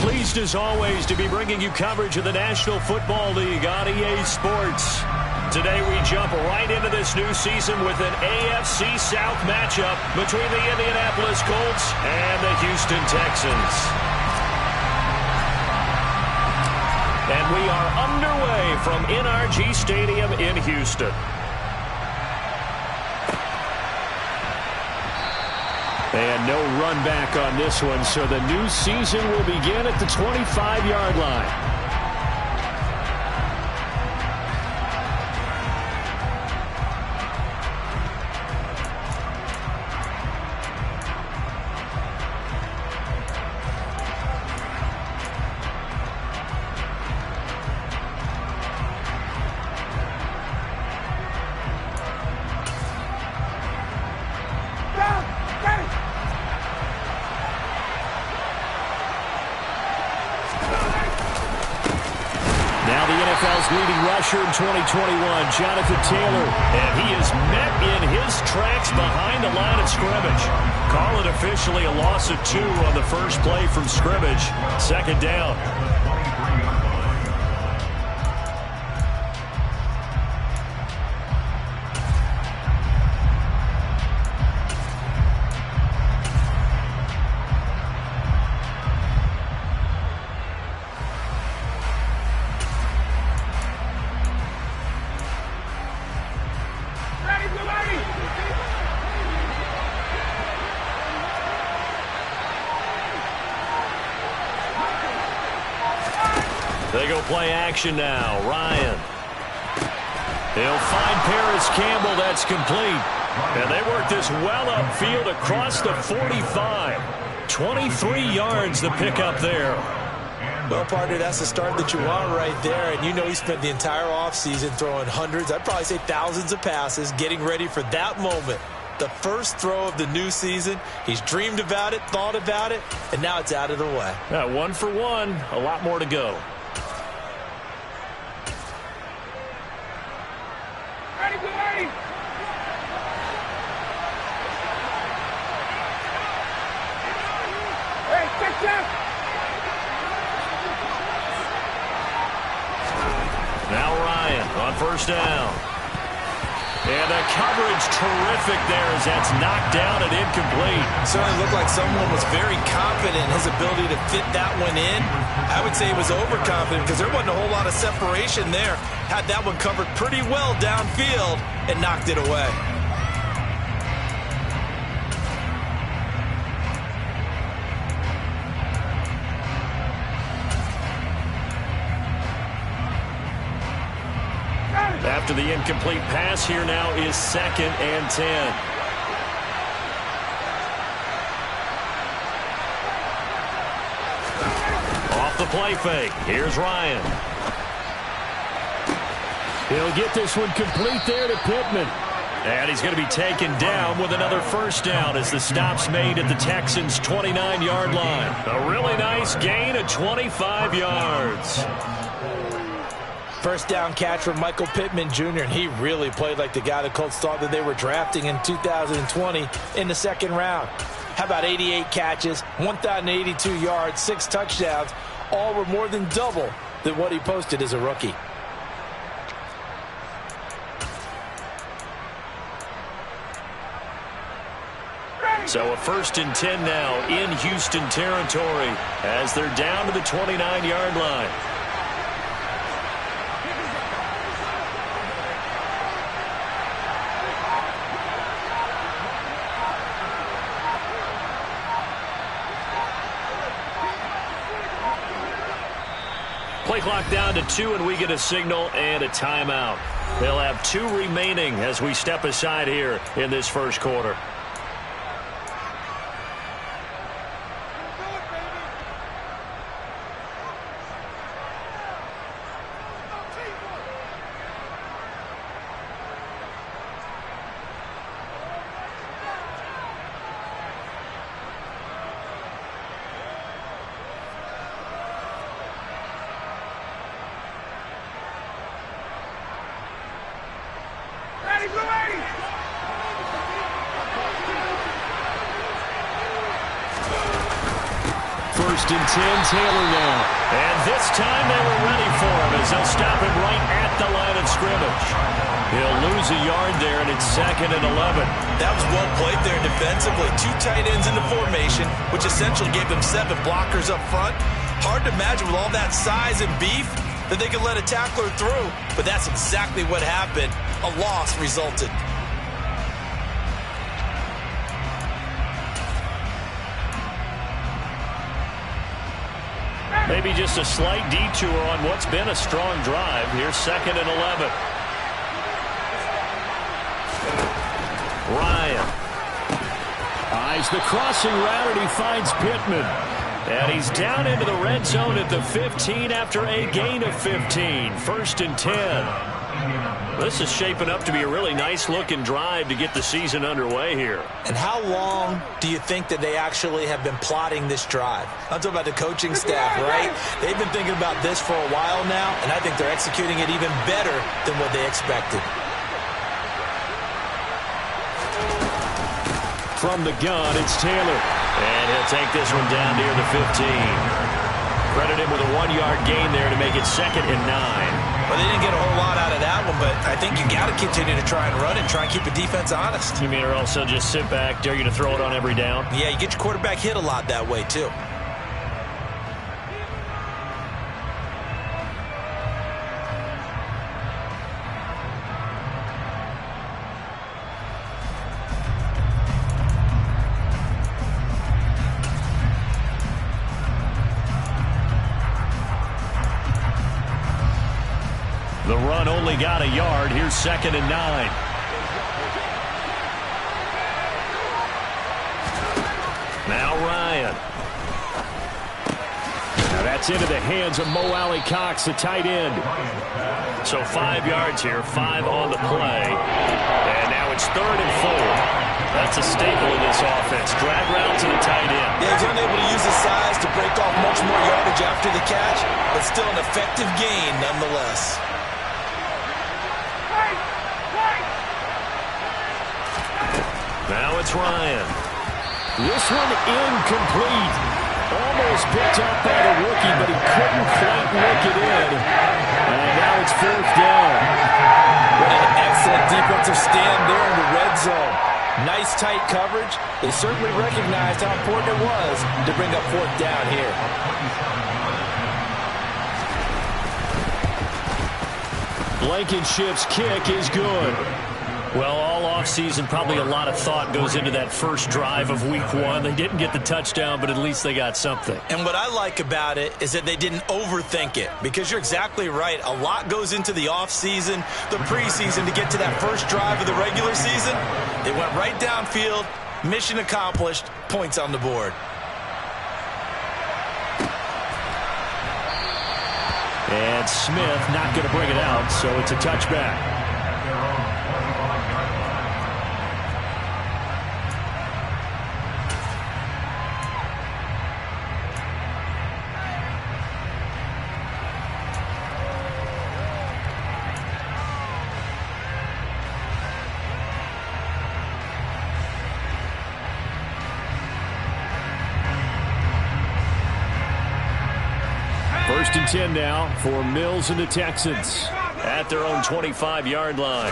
Pleased as always to be bringing you coverage of the National Football League on EA Sports. Today we jump right into this new season with an AFC South matchup between the Indianapolis Colts and the Houston Texans. And we are underway from NRG Stadium in Houston. And no run back on this one, so the new season will begin at the 25-yard line. Leading rusher in 2021, Jonathan Taylor, and he is met in his tracks behind the line of scrimmage. Call it officially a loss of 2 on the first play from scrimmage. Second down. They go play action now. Ryan. He'll find Paris Campbell. That's complete. And they work this well upfield across the 45. 23 yards the pickup there. Well, partner, that's the start that you want right there. And you know he spent the entire offseason throwing hundreds, I'd probably say thousands of passes, getting ready for that moment. The first throw of the new season. He's dreamed about it, thought about it, and now it's out of the way. 1 for 1. A lot more to go. Now Ryan on first down. And the coverage terrific there as that's knocked down and incomplete. Certainly looked like someone was very confident in his ability to fit that one in. I would say he was overconfident because there wasn't a whole lot of separation there. Had that one covered pretty well downfield and knocked it away. After the incomplete pass, here now is 2nd and 10. Off the play fake. Here's Ryan. He'll get this one complete there to Pittman. And he's going to be taken down with another first down as the stop's made at the Texans' 29-yard line. A really nice gain of 25 yards. First down catch from Michael Pittman Jr., and he really played like the guy the Colts thought that they were drafting in 2020 in the second round. How about 88 catches, 1,082 yards, 6 touchdowns, all were more than double than what he posted as a rookie. So a 1st and 10 now in Houston territory as they're down to the 29-yard line. Play clock down to 2, and we get a signal and a timeout. They'll have 2 remaining as we step aside here in this first quarter. First and 10, Taylor now. And this time they were ready for him as they'll stop him right at the line of scrimmage. He'll lose a yard there, and it's 2nd and 11. That was well played there defensively. 2 tight ends in the formation, which essentially gave them 7 blockers up front. Hard to imagine with all that size and beef that they could let a tackler through, but that's exactly what happened. A loss resulted. Maybe just a slight detour on what's been a strong drive. Here's 2nd and 11. Ryan eyes the crossing route, and he finds Pittman. And he's down into the red zone at the 15 after a gain of 15. 1st and 10. This is shaping up to be a really nice-looking drive to get the season underway here. And how long do you think that they actually have been plotting this drive? I'm talking about the coaching staff, right? They've been thinking about this for a while now, and I think they're executing it even better than what they expected. From the gun, it's Taylor. And he'll take this one down near the 15. Credit him with a 1-yard gain there to make it 2nd and 9. Well, they didn't get a whole lot out of that one, but I think you got to continue to try and run and try and keep the defense honest. You mean or else they'll just sit back, dare you to throw it on every down? Yeah, you get your quarterback hit a lot that way, too. The run only got a yard. Here's 2nd and 9. Now Ryan. Now that's into the hands of Mo Alley Cox, the tight end. So 5 yards here, 5 on the play. And now it's 3rd and 4. That's a staple in this offense. Drag route to the tight end. Yeah, he's unable to use his size to break off much more yardage after the catch, but still an effective gain nonetheless. Now it's Ryan. This one incomplete. Almost picked up by the rookie, but he couldn't quite work it in. And now it's 4th down. What an excellent defensive stand there in the red zone. Nice tight coverage. They certainly recognized how important it was to bring up 4th down here. Blankenship's kick is good. Well, all offseason, probably a lot of thought goes into that first drive of week 1. They didn't get the touchdown, but at least they got something. And what I like about it is that they didn't overthink it, because you're exactly right. A lot goes into the offseason, the preseason, to get to that first drive of the regular season. They went right downfield, mission accomplished, points on the board. And Smith not going to bring it out, so it's a touchback. First and 10 now for Mills and the Texans at their own 25-yard line.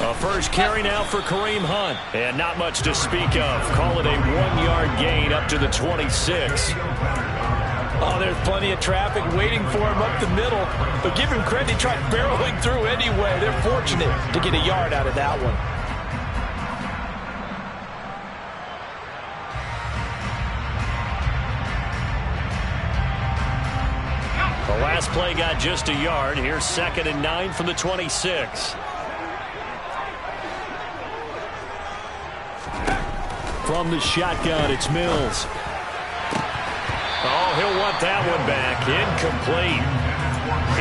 A first carry now for Kareem Hunt. And not much to speak of. Call it a 1-yard gain up to the 26. Oh, there's plenty of traffic waiting for him up the middle. But give him credit, he tried barreling through anyway. They're fortunate to get a yard out of that one. The last play got just a yard. Here's 2nd and 9 from the 26. From the shotgun, it's Mills. Oh, he'll want that one back. Incomplete.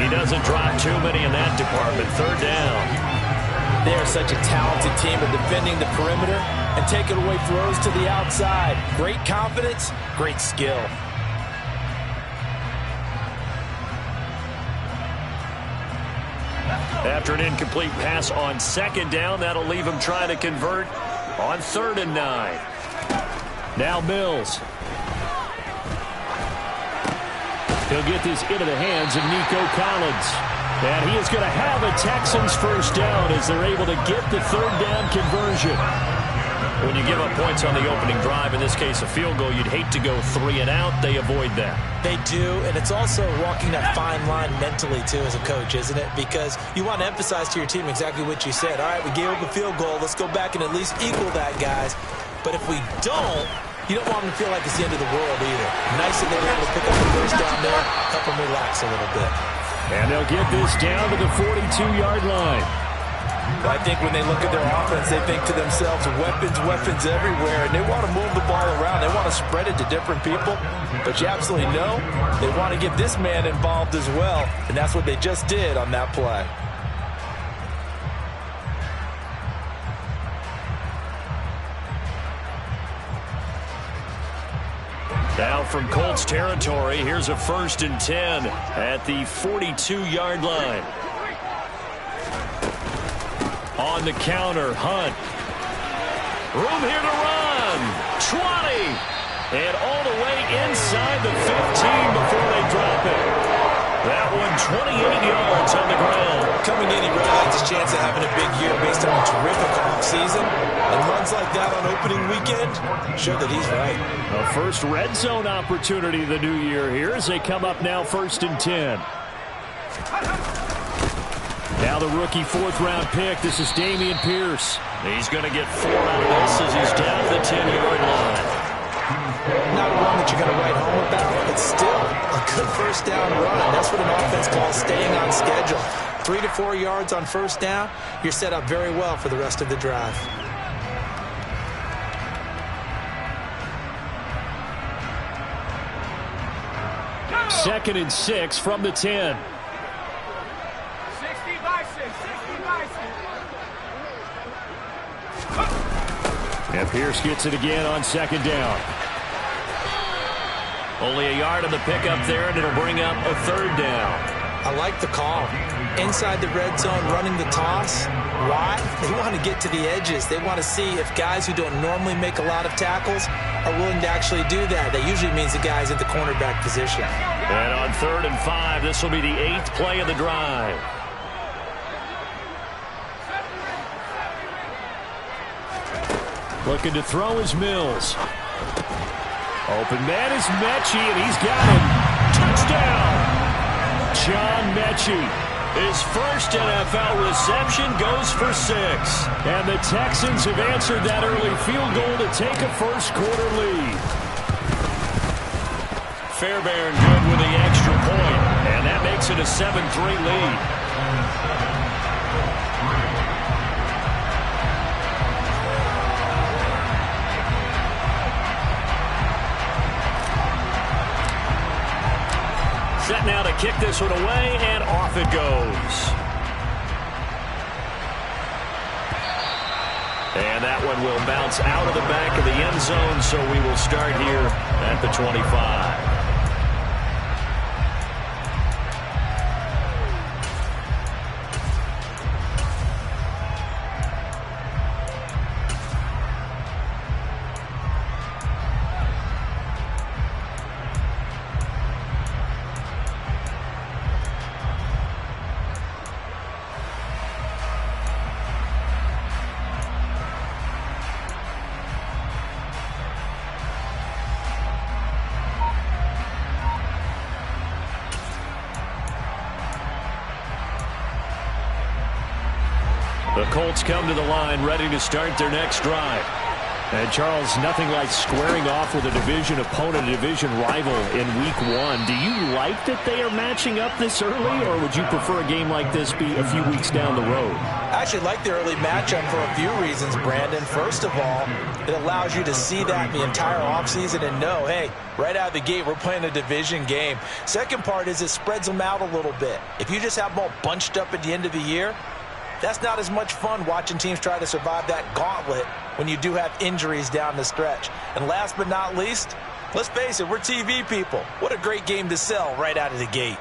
He doesn't drop too many in that department. 3rd down. They are such a talented team at defending the perimeter and taking away throws to the outside. Great confidence, great skill. After an incomplete pass on 2nd down, that'll leave him trying to convert on 3rd and 9. Now Mills. He'll get this into the hands of Nico Collins. And he is going to have a Texans first down as they're able to get the third down conversion. When you give up points on the opening drive, in this case a field goal, you'd hate to go 3 and out. They avoid that. They do, and it's also walking that fine line mentally, too, as a coach, isn't it? Because you want to emphasize to your team exactly what you said. All right, we gave up a field goal. Let's go back and at least equal that, guys. But if we don't, you don't want them to feel like it's the end of the world either. Nice that they were able to pick up the first down there, help them relax a little bit. And they'll get this down to the 42-yard line. I think when they look at their offense, they think to themselves, weapons everywhere, and they want to move the ball around. They want to spread it to different people, but you absolutely know they want to get this man involved as well, and that's what they just did on that play. Now from Colts territory, here's a 1st and 10 at the 42-yard line. On the counter, Hunt. Room here to run. 20. And all the way inside the 15 before they drop it. That one 28 yards on the ground. Coming in, he really likes his chance of having a big year based on a terrific offseason. And runs like that on opening weekend show that he's right. A first red zone opportunity the new year here as they come up now 1st and 10. Now the rookie 4th-round pick. This is Dameon Pierce. He's going to get 4 out of this as he's down to the 10-yard line. Not a run that you're going to write home about, but still a good first down run. That's what an offense calls staying on schedule. 3 to 4 yards on first down. You're set up very well for the rest of the drive. Second and 6 from the 10. And Pierce gets it again on 2nd down. Only a yard on the pickup there, and it'll bring up a 3rd down. I like the call. Inside the red zone, running the toss. Why? They want to get to the edges. They want to see if guys who don't normally make a lot of tackles are willing to actually do that. That usually means the guy's at the cornerback position. And on 3rd and 5, this will be the 8th play of the drive. Looking to throw is Mills. Open man is Mechie, and he's got him. Touchdown! John Mechie. His first NFL reception goes for 6. And the Texans have answered that early field goal to take a first-quarter lead. Fairbairn good with the extra point, and that makes it a 7-3 lead. Set now to kick this one away, and off it goes. And that one will bounce out of the back of the end zone, so we will start here at the 25. The Colts come to the line ready to start their next drive. And, Charles, nothing like squaring off with a division opponent, a division rival in Week 1. Do you like that they are matching up this early, or would you prefer a game like this be a few weeks down the road? I actually like the early matchup for a few reasons, Brandon. First of all, it allows you to see that the entire offseason and know, hey, right out of the gate, we're playing a division game. Second part is it spreads them out a little bit. If you just have them all bunched up at the end of the year, that's not as much fun watching teams try to survive that gauntlet when you do have injuries down the stretch. And last but not least, let's face it, we're TV people. What a great game to sell right out of the gate.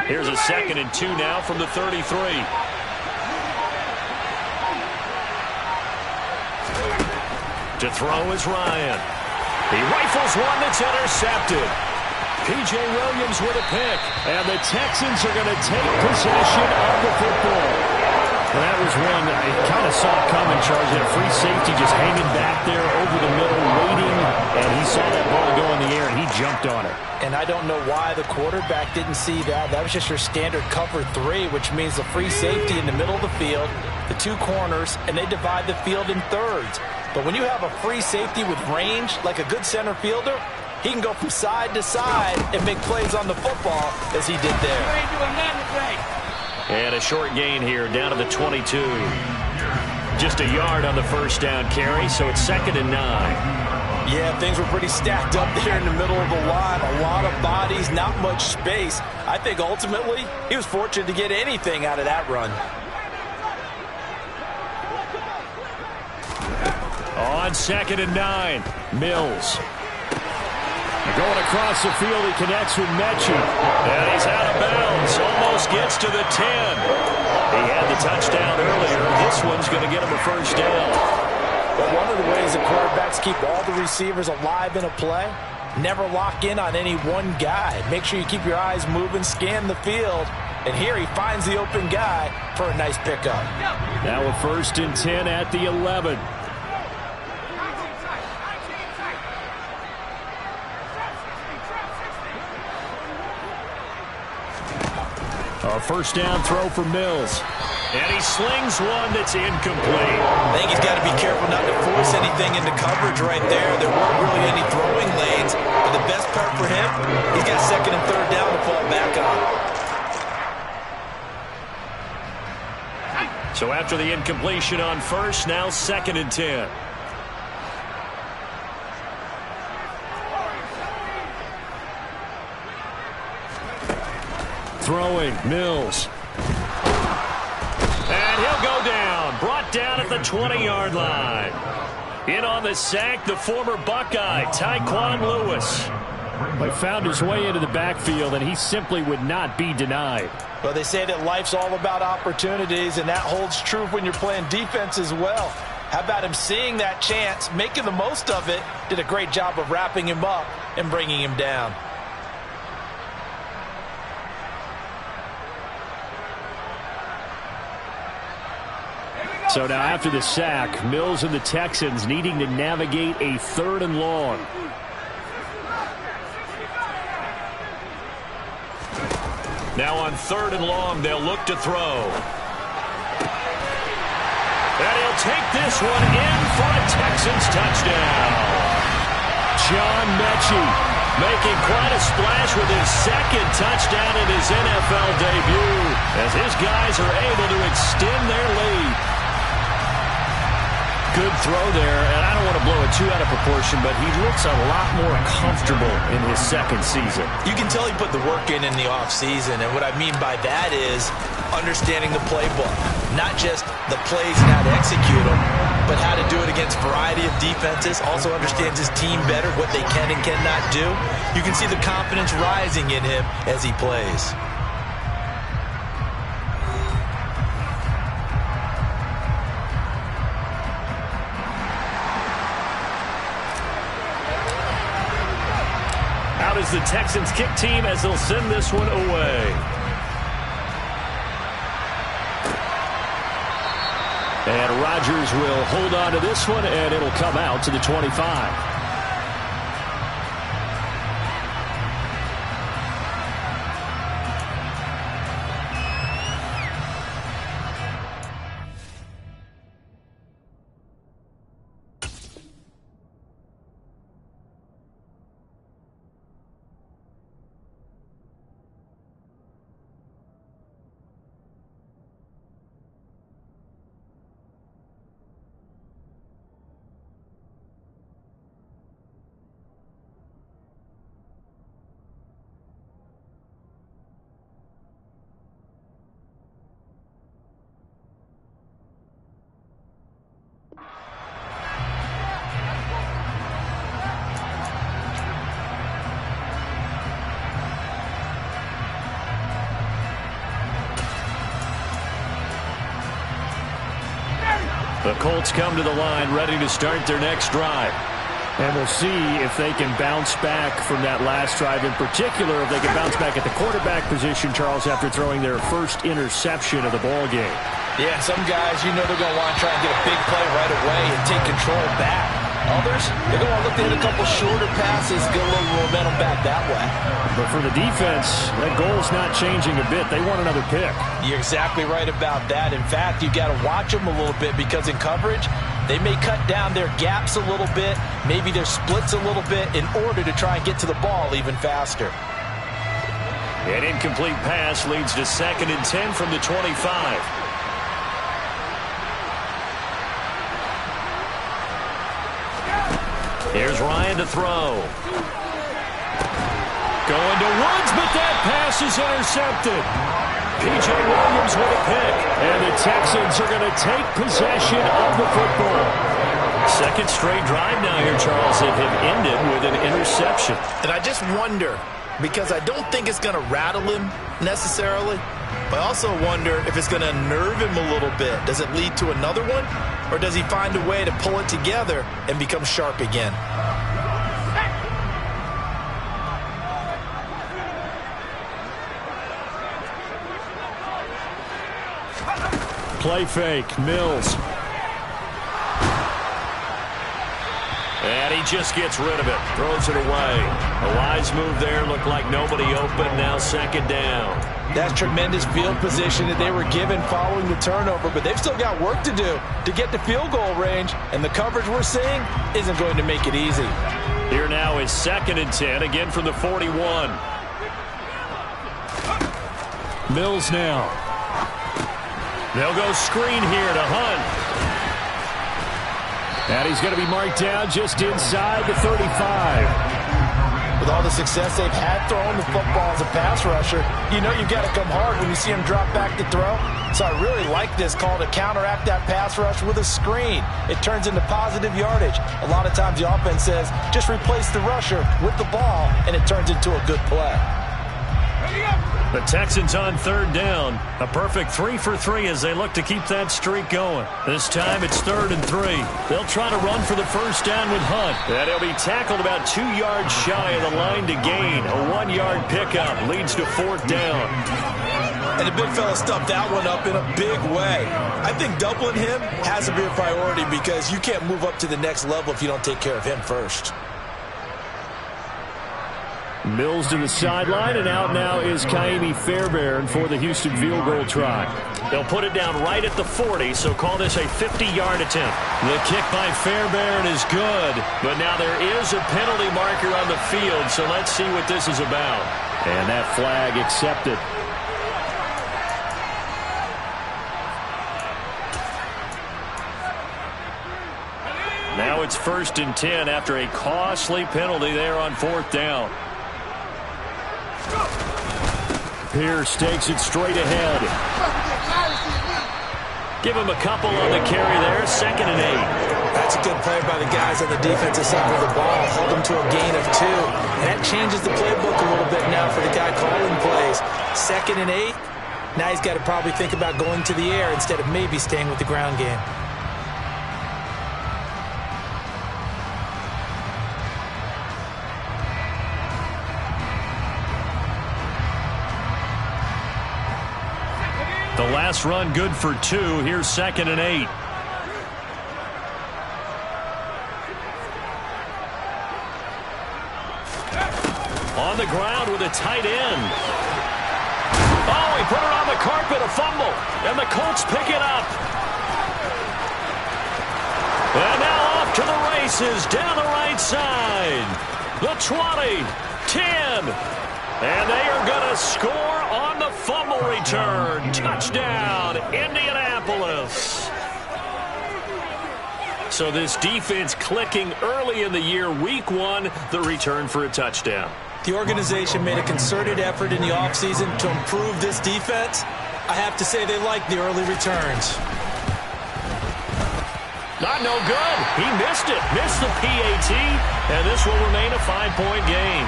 Here's a 2nd and 2 now from the 33. To throw is Ryan. He rifles one that's intercepted. P.J. Williams with a pick. And the Texans are going to take possession of the football. Well, that was one I kind of saw it coming, Charles. A free safety just hanging back there over the middle, waiting. And he saw that ball go in the air, and he jumped on it. And I don't know why the quarterback didn't see that. That was just your standard cover 3, which means the free safety in the middle of the field, the 2 corners, and they divide the field in thirds. But when you have a free safety with range, like a good center fielder, he can go from side to side and make plays on the football as he did there. And a short gain here, down to the 22. Just a yard on the first down carry, so it's 2nd and 9. Yeah, things were pretty stacked up there in the middle of the line. A lot of bodies, not much space. I think ultimately he was fortunate to get anything out of that run. On 2nd and 9, Mills. Going across the field, he connects with Mechie. And he's out of bounds. Almost gets to the 10. He had the touchdown earlier. This one's going to get him a first down. But one of the ways that quarterbacks keep all the receivers alive in a play, never lock in on any one guy. Make sure you keep your eyes moving, scan the field. And here he finds the open guy for a nice pickup. Now a 1st and 10 at the 11. A first down throw for Mills. And he slings one that's incomplete. I think he's got to be careful not to force anything into coverage right there. There weren't really any throwing lanes. But the best part for him, he's got 2nd and 3rd down to fall back on. So after the incompletion on 1st, now 2nd and 10. Throwing, Mills. And he'll go down. Brought down at the 20-yard line. In on the sack, the former Buckeye, Tyquan Lewis. He found his way into the backfield, and he simply would not be denied. Well, they say that life's all about opportunities, and that holds true when you're playing defense as well. How about him seeing that chance, making the most of it, did a great job of wrapping him up and bringing him down. So now after the sack, Mills and the Texans needing to navigate a 3rd and long. Now on 3rd and long, they'll look to throw. And he'll take this one in for a Texans touchdown. John Mechie making quite a splash with his 2nd touchdown in his NFL debut as his guys are able to extend their lead. Good throw there, and I don't want to blow it too out of proportion, but he looks a lot more comfortable in his 2nd season. You can tell he put the work in the offseason, and what I mean by that is understanding the playbook. Not just the plays and how to execute them, but how to do it against a variety of defenses. Also understands his team better, what they can and cannot do. You can see the confidence rising in him as he plays. Out is the Texans kick team as they'll send this one away. And Rodgers will hold on to this one, and it'll come out to the 25. The Colts come to the line ready to start their next drive. And we'll see if they can bounce back from that last drive. In particular, if they can bounce back at the quarterback position, Charles, after throwing their first interception of the ball game. Yeah, some guys, they're going to want to try and get a big play right away and take control back. Others, they're going to look to hit a couple shorter passes, get a little momentum back that way. But for the defense, that goal's not changing a bit. They want another pick. You're exactly right about that. In fact, you've got to watch them a little bit because in coverage, they may cut down their gaps a little bit, maybe their splits a little bit in order to try and get to the ball even faster. An incomplete pass leads to 2nd and 10 from the 25. Here's Ryan to throw. Going to Woods, but that pass is intercepted. P.J. Williams with a pick. And the Texans are going to take possession of the football. Second straight drive now here, Charles. It have ended with an interception. And I just wonder, because I don't think it's going to rattle him necessarily, but I also wonder if it's going to nerve him a little bit. Does it lead to another one? Or does he find a way to pull it together and become sharp again? Play fake, Mills. And he just gets rid of it. Throws it away. A wise move there. Looked like nobody open. Now 2nd down. That's tremendous field position that they were given following the turnover, but they've still got work to do to get to field goal range, and the coverage we're seeing isn't going to make it easy. Here now is 2nd and 10, again from the 41. Mills now. They'll go screen here to Hunt. And he's going to be marked down just inside the 35. With all the success they've had throwing the football as a pass rusher, you've got to come hard when you see him drop back to throw. So I really like this call to counteract that pass rush with a screen. It turns into positive yardage. A lot of times the offense says, just replace the rusher with the ball, and it turns into a good play. The Texans on 3rd down. A perfect 3 for 3 as they look to keep that streak going. This time it's 3rd and 3. They'll try to run for the first down with Hunt. And he'll be tackled about 2 yards shy of the line to gain. A 1-yard pickup leads to 4th down. And the big fella stuffed that one up in a big way. I think doubling him has to be a priority because you can't move up to the next level if you don't take care of him first. Mills to the sideline, and out now is Kaimi Fairbairn for the Houston field goal try. They'll put it down right at the 40, so call this a 50-yard attempt. The kick by Fairbairn is good, but now there is a penalty marker on the field, so let's see what this is about. And that flag accepted. Now it's 1st and 10 after a costly penalty there on 4th down. Pierce takes it straight ahead. Give him a couple on the carry there. 2nd and 8. That's a good play by the guys on the defensive side of the ball. Held them to a gain of 2. And that changes the playbook a little bit now for the guy calling plays. 2nd and 8. Now he's got to probably think about going to the air instead of maybe staying with the ground game. The last run good for 2. Here's 2nd and 8. On the ground with a tight end. Oh, he put it on the carpet, a fumble. And the Colts pick it up. And now off to the races down the right side. The 20, 10. And they are going to score on the fumble return. Touchdown, Indianapolis. So this defense clicking early in the year. Week 1, the return for a touchdown. The organization made a concerted effort in the offseason to improve this defense. I have to say they like the early returns. Not no good. He missed it. Missed the PAT. And this will remain a 5-point game.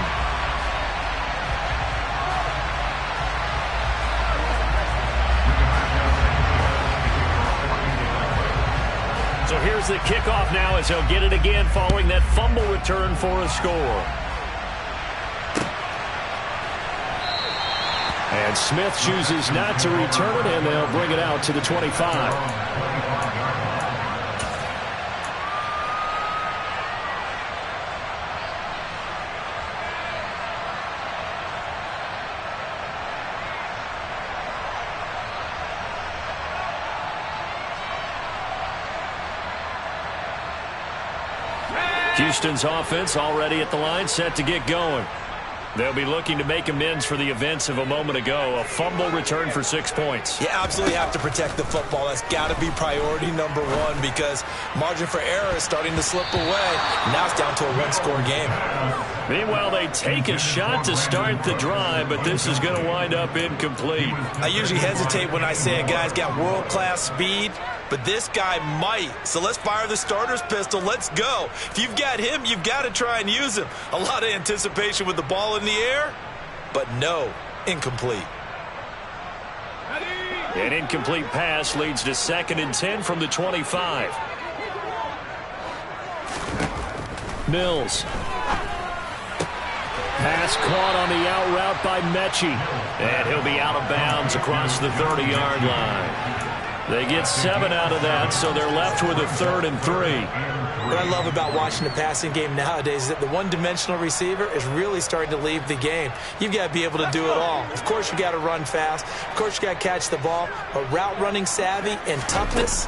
So here's the kickoff now as he'll get it again following that fumble return for a score. And Smith chooses not to return it, and they'll bring it out to the 25. Houston's offense already at the line, set to get going. They'll be looking to make amends for the events of a moment ago. A fumble return for 6 points. You absolutely have to protect the football. That's got to be priority number one because margin for error is starting to slip away. Now it's down to a one-score game. Meanwhile, they take a shot to start the drive, but this is going to wind up incomplete. I usually hesitate when I say a guy's got world-class speed, but this guy might. So let's fire the starter's pistol. Let's go. If you've got him, you've got to try and use him. A lot of anticipation with the ball in the air, but no, incomplete. An incomplete pass leads to 2nd and 10 from the 25. Mills. Pass caught on the out route by Mechie. And he'll be out of bounds across the 30-yard line. They get 7 out of that, so they're left with a 3rd and 3. What I love about watching the passing game nowadays is that the one-dimensional receiver is really starting to leave the game. You've got to be able to do it all. Of course, you got to run fast. Of course, you got to catch the ball. But route running savvy and toughness,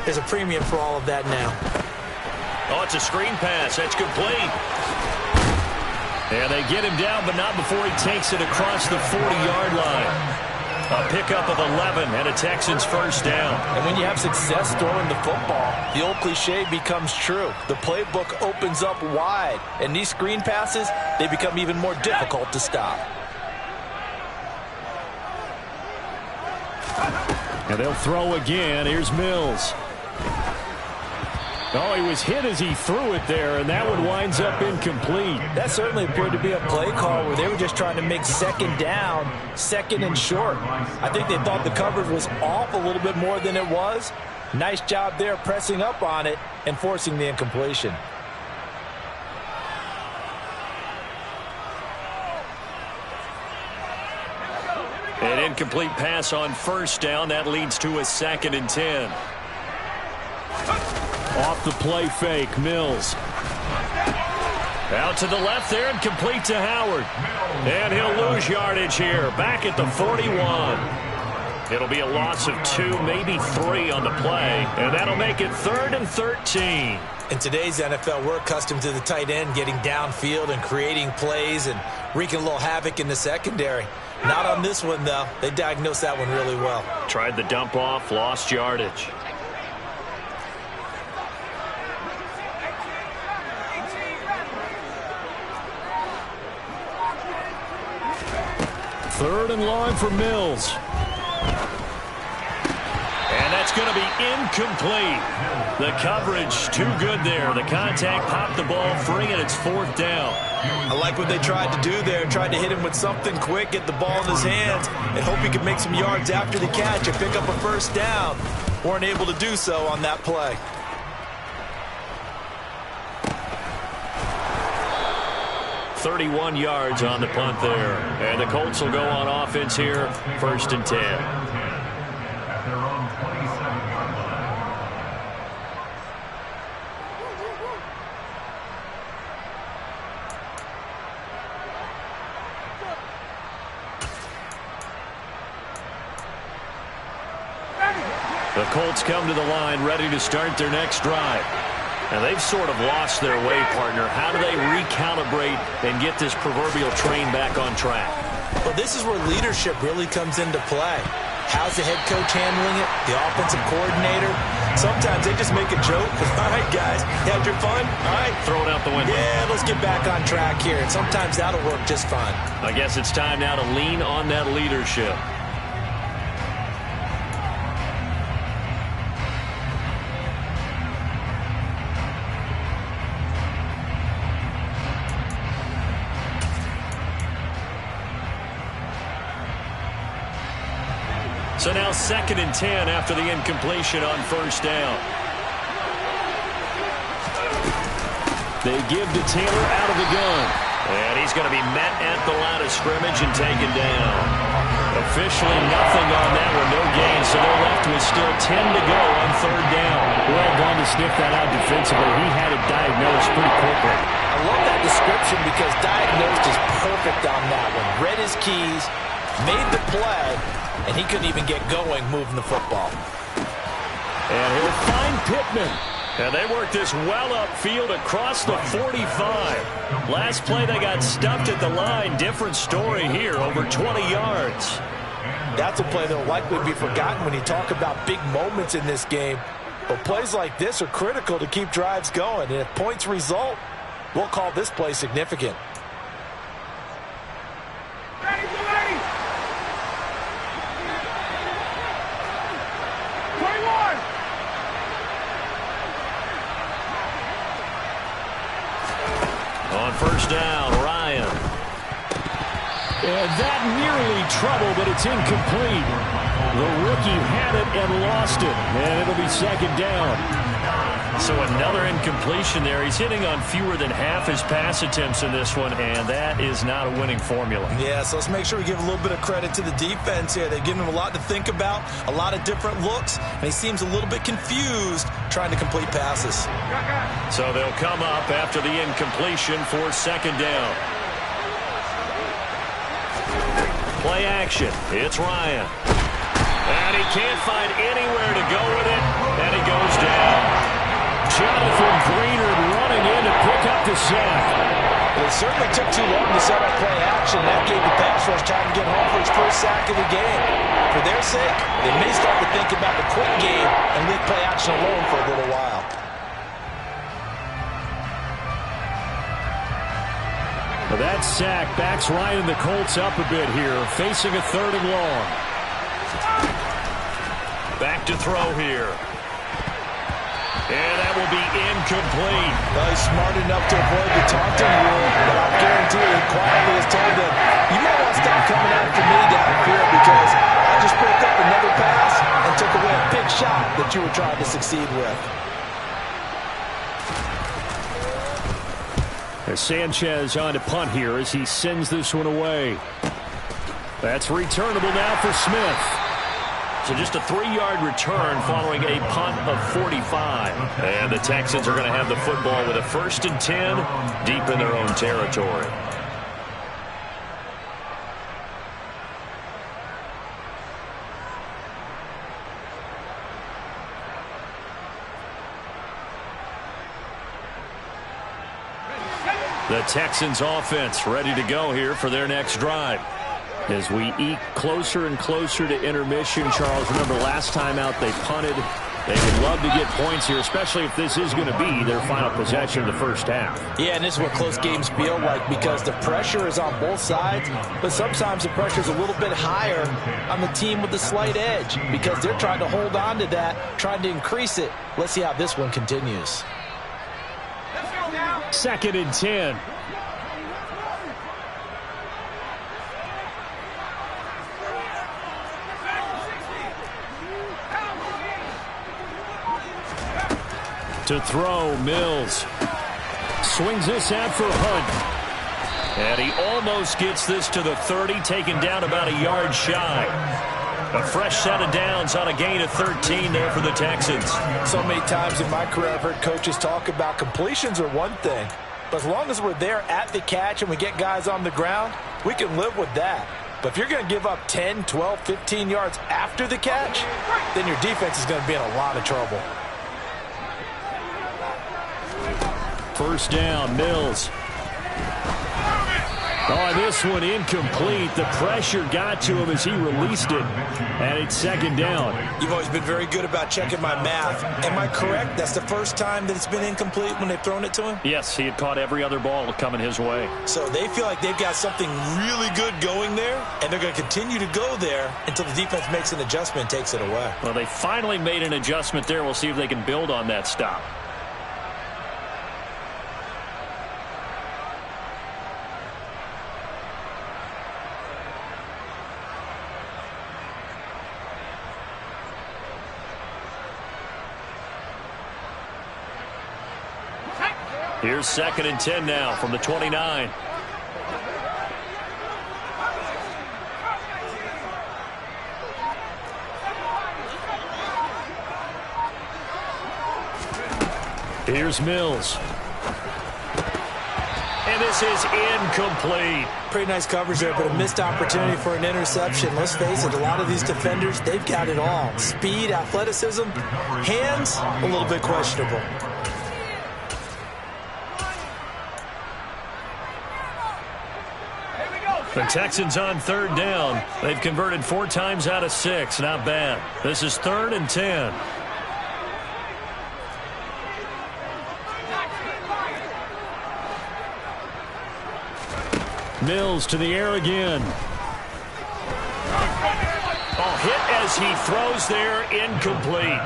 there's a premium for all of that now. Oh, it's a screen pass. That's complete. And they get him down, but not before he takes it across the 40-yard line. A pickup of 11 and a Texans first down. And when you have success throwing the football, the old cliche becomes true. The playbook opens up wide. And these screen passes, they become even more difficult to stop. And they'll throw again. Here's Mills. Oh, he was hit as he threw it there, and that one winds up incomplete. That certainly appeared to be a play call where they were just trying to make 2nd down, 2nd and short. I think they thought the coverage was off a little bit more than it was. Nice job there pressing up on it and forcing the incompletion. An incomplete pass on first down. That leads to a 2nd and 10. Off the play fake, Mills. Out to the left there and complete to Howard. And he'll lose yardage here. Back at the 41. It'll be a loss of 2, maybe 3 on the play. And that'll make it 3rd and 13. In today's NFL, we're accustomed to the tight end getting downfield and creating plays and wreaking a little havoc in the secondary. Not on this one, though. They diagnosed that one really well. Tried the dump off, lost yardage. Third and long for Mills. And that's going to be incomplete. The coverage too good there. The contact popped the ball free, and it's 4th down. I like what they tried to do there. Tried to hit him with something quick, get the ball in his hands, and hope he could make some yards after the catch and pick up a first down. Weren't able to do so on that play. .31 yards on the punt there. And the Colts will go on offense here, 1st and 10. The Colts come to the line ready to start their next drive. And they've sort of lost their way, partner. How do they recalibrate and get this proverbial train back on track? Well, this is where leadership really comes into play. How's the head coach handling it? The offensive coordinator? Sometimes they just make a joke. All right, guys, you had your fun? All right. Throw it out the window. Yeah, let's get back on track here. And sometimes that'll work just fine. I guess it's time now to lean on that leadership. So now 2nd and 10 after the incompletion on first down. They give to Taylor out of the gun. And he's going to be met at the line of scrimmage and taken down. Officially nothing on that one, no gain, so they're left with still 10 to go on third down. Well done to sniff that out defensively. He had it diagnosed pretty quickly. I love that description because diagnosed is perfect on that one. Read his keys, made the play, and he couldn't even get going moving the football. And he'll find Pittman. And they work this well upfield across the 45. Last play they got stuffed at the line. Different story here, over 20 yards. That's a play that will likely be forgotten when you talk about big moments in this game. But plays like this are critical to keep drives going. And if points result, we'll call this play significant. On first down, Ryan. And that nearly trouble, but it's incomplete. The rookie had it and lost it. And it'll be second down. So another incompletion there. He's hitting on fewer than half his pass attempts in this one, and that is not a winning formula. Yeah, so let's make sure we give a little bit of credit to the defense here. They've given him a lot to think about, a lot of different looks, and he seems a little bit confused trying to complete passes. So they'll come up after the incompletion for second down. Play action. It's Ryan. And he can't find anywhere to go with it, and he goes down. Jonathan Greenard running in to pick up the sack. Well, it certainly took too long to set up play action. That gave the pass rush time to get home for his first sack of the game. For their sake, they may start to think about the quick game and leave play action alone for a little while. Well, that sack backs Ryan and the Colts up a bit here, facing a third and long. Back to throw here. And that will be incomplete. Well, he's smart enough to avoid the taunting rule, but I'll guarantee he quietly has told them, you might want to stop coming after me downfield because I just broke up another pass and took away a big shot that you were trying to succeed with. As Sanchez on to punt here as he sends this one away. That's returnable now for Smith. So just a 3-yard return following a punt of 45. And the Texans are going to have the football with a 1st and 10 deep in their own territory. The Texans offense ready to go here for their next drive. As we eke closer and closer to intermission, Charles, remember last time out they punted. They would love to get points here, especially if this is going to be their final possession of the first half. Yeah, and this is what close games feel like because the pressure is on both sides, but sometimes the pressure is a little bit higher on the team with the slight edge because they're trying to hold on to that, trying to increase it. Let's see how this one continues. 2nd and 10. To throw, Mills. Swings this out for Hunt. And he almost gets this to the 30, taken down about a yard shy. A fresh set of downs on a gain of 13 there for the Texans. So many times in my career I've heard coaches talk about completions are one thing, but as long as we're there at the catch and we get guys on the ground, we can live with that. But if you're going to give up 10, 12, 15 yards after the catch, then your defense is going to be in a lot of trouble. First down, Mills. Oh, this one incomplete. The pressure got to him as he released it, and it's 2nd down. You've always been very good about checking my math. Am I correct? That's the first time that it's been incomplete when they've thrown it to him? Yes, he had caught every other ball coming his way. So they feel like they've got something really good going there, and they're going to continue to go there until the defense makes an adjustment and takes it away. Well, they finally made an adjustment there. We'll see if they can build on that stop. Here's 2nd and 10 now from the 29. Here's Mills. And this is incomplete. Pretty nice coverage there, but a missed opportunity for an interception. Let's face it, a lot of these defenders, they've got it all. Speed, athleticism, hands, a little bit questionable. The Texans on 3rd down. They've converted 4 times out of 6. Not bad. This is 3rd and 10. Mills to the air again. Oh, hit as he throws there, incomplete.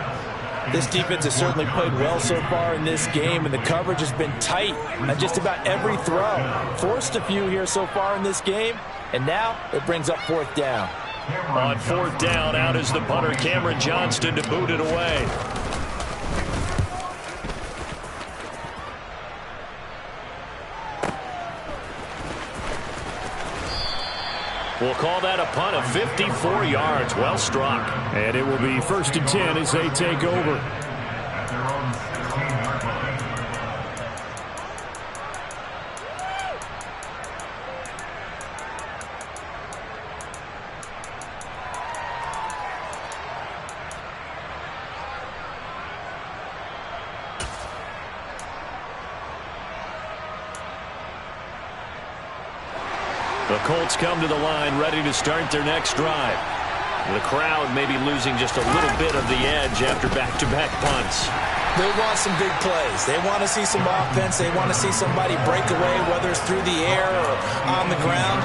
This defense has certainly played well so far in this game, and the coverage has been tight on just about every throw. Forced a few here so far in this game, and now it brings up 4th down. On 4th down, out is the punter, Cameron Johnston, to boot it away. We'll call that a punt of 54 yards. Well struck. And it will be 1st and 10 as they take over. The Colts come to the line, ready to start their next drive. The crowd may be losing just a little bit of the edge after back-to-back punts. They want some big plays. They want to see some offense. They want to see somebody break away, whether it's through the air or on the ground.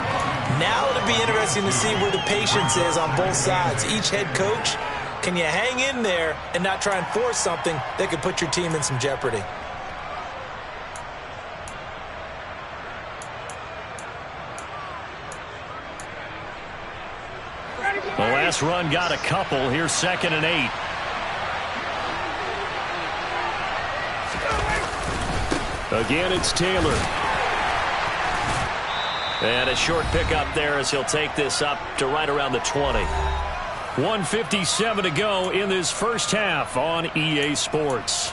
Now it'll be interesting to see where the patience is on both sides. Each head coach, can you hang in there and not try and force something that could put your team in some jeopardy? The last run got a couple. Here's 2nd and 8. Again, it's Taylor. And a short pickup there as he'll take this up to right around the 20. 1:57 to go in this first half on EA Sports.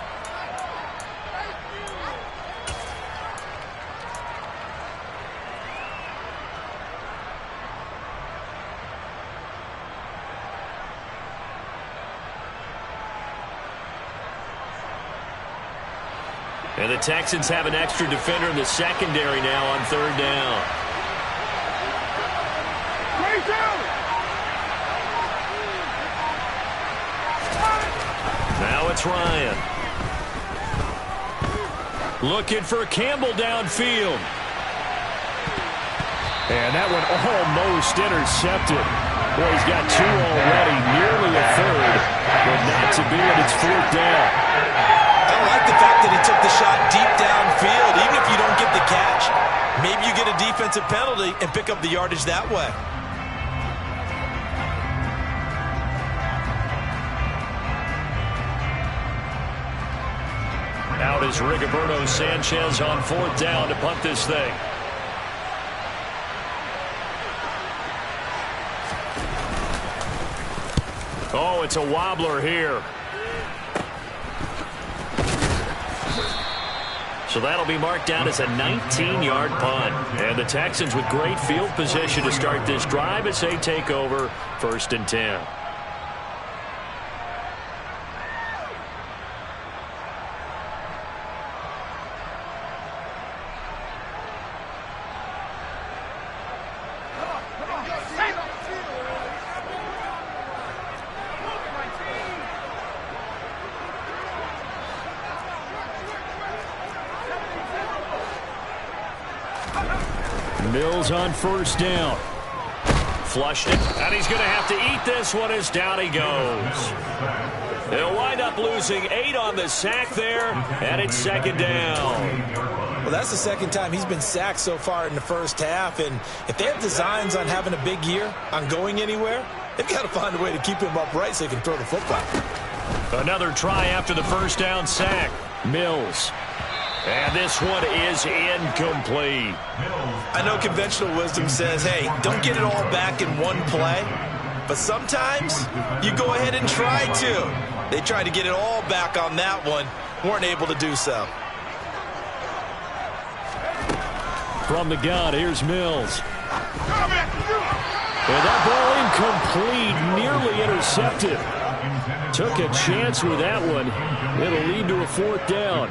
And the Texans have an extra defender in the secondary now on 3rd down. Now it's Ryan. Looking for Campbell downfield. And that one almost intercepted. Boy, he's got 2 already, nearly a 3rd, but not to be, and it's 4th down. I like the fact that he took the shot deep downfield, even if you don't get the catch. Maybe you get a defensive penalty and pick up the yardage that way. Out is Rigoberto Sanchez on 4th down to punt this thing. Oh, it's a wobbler here. So that'll be marked down as a 19-yard punt. And the Texans with great field position to start this drive as they take over 1st and 10. Mills on 1st down. Flushed it, and he's going to have to eat this one as down he goes. They'll wind up losing 8 on the sack there, and it's 2nd down. Well, that's the 2nd time he's been sacked so far in the first half, and if they have designs on having a big year, on going anywhere, they've got to find a way to keep him upright so he can throw the football. Another try after the 1st down sack. Mills. And this one is incomplete. I know conventional wisdom says, hey, don't get it all back in one play. But sometimes you go ahead and try to. They tried to get it all back on that one. Weren't able to do so. From the gun, here's Mills. And that ball incomplete, nearly intercepted. Took a chance with that one. It'll lead to a 4th down.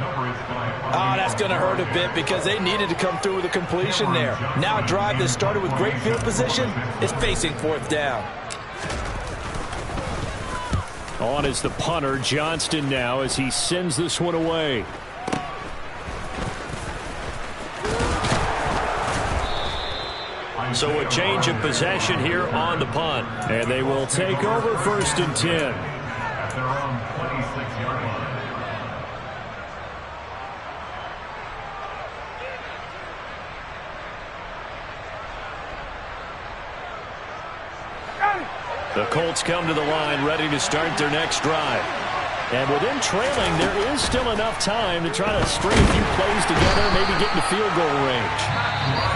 Oh, that's going to hurt a bit because they needed to come through with a completion there. Now a drive that started with great field position is facing 4th down. On is the punter, Johnston, now as he sends this one away. So a change of possession here on the punt. And they will take over 1st and 10. At their own 26-yard line. The Colts come to the line ready to start their next drive. And with them trailing, there is still enough time to try to string a few plays together, maybe get into field goal range.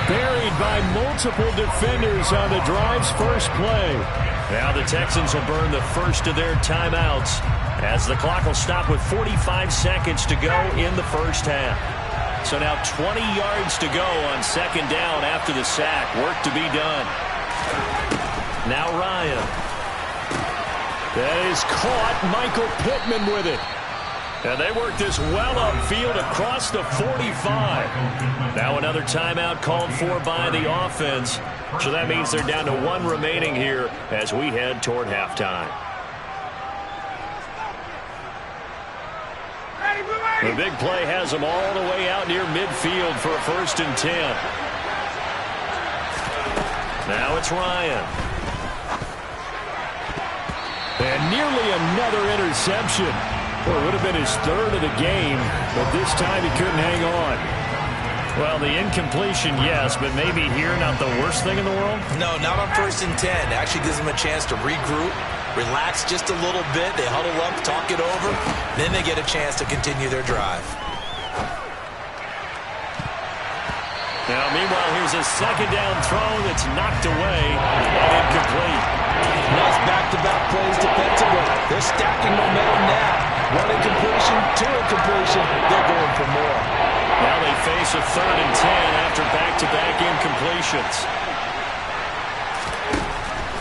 Buried by multiple defenders on the drive's first play. Now the Texans will burn the first of their timeouts as the clock will stop with 45 seconds to go in the first half. So now 20 yards to go on 2nd down after the sack. Work to be done. Now Ryan. That is caught. Michael Pittman with it. And they work this well upfield across the 45. Now another timeout called for by the offense. So that means they're down to 1 remaining here as we head toward halftime. The big play has them all the way out near midfield for a 1st and 10. Now it's Ryan. And nearly another interception. Well, it would have been his 3rd of the game, but this time he couldn't hang on. Well, the incompletion, yes, but maybe here not the worst thing in the world? No, not on 1st and 10. It actually gives them a chance to regroup, relax just a little bit. They huddle up, talk it over. Then they get a chance to continue their drive. Now, meanwhile, here's a 2nd down throw that's knocked away and incomplete. Nice back-to-back plays defensively. They're stacking momentum now. 1 incompletion, 2 incompletion. They're going for more. Now they face a 3rd and 10 after back-to-back incompletions.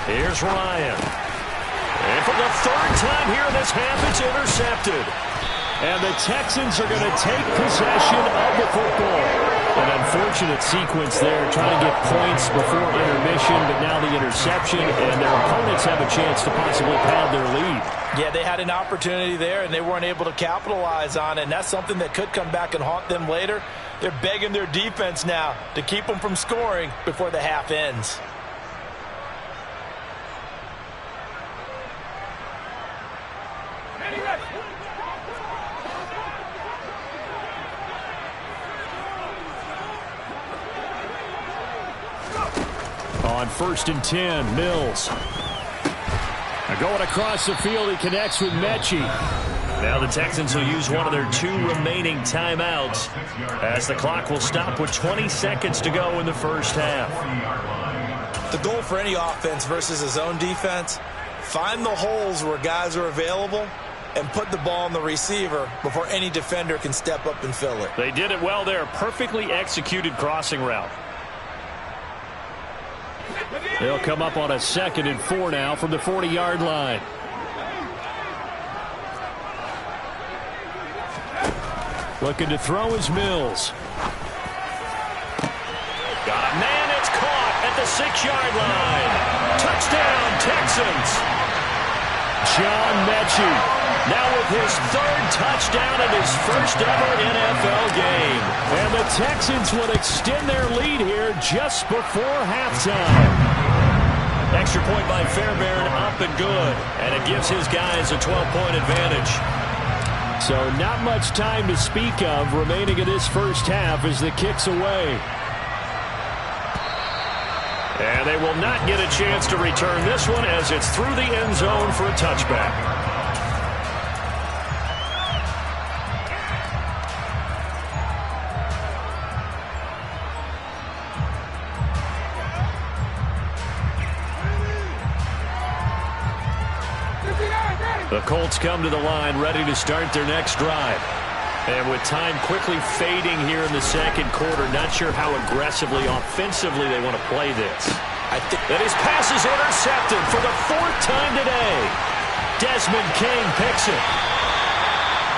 Here's Ryan. And for the 3rd time here in this half, it's intercepted. And the Texans are going to take possession of the football. An unfortunate sequence there, trying to get points before intermission, but now the interception, and their opponents have a chance to possibly pad their lead. Yeah, they had an opportunity there, and they weren't able to capitalize on it, and that's something that could come back and haunt them later. They're begging their defense now to keep them from scoring before the half ends. On 1st and 10, Mills. Going across the field, he connects with Mechie. Now the Texans will use one of their 2 remaining timeouts as the clock will stop with 20 seconds to go in the first half. The goal for any offense versus a zone defense, find the holes where guys are available and put the ball on the receiver before any defender can step up and fill it. They did it well there. Perfectly executed crossing route. They'll come up on a 2nd and 4 now from the 40-yard line. Looking to throw is Mills. Got a man, it's caught at the 6-yard line. Touchdown, Texans. John Mechie. Now with his 3rd touchdown in his first ever NFL game. And the Texans will extend their lead here just before halftime. Extra point by Fairbairn, up and good. And it gives his guys a 12-point advantage. So not much time to speak of remaining in this first half as the kick's away. And they will not get a chance to return this one as it's through the end zone for a touchback. The Colts come to the line ready to start their next drive. And with time quickly fading here in the second quarter, not sure how aggressively, offensively they want to play this. I think that his pass is intercepted for the 4th time today. Desmond King picks it.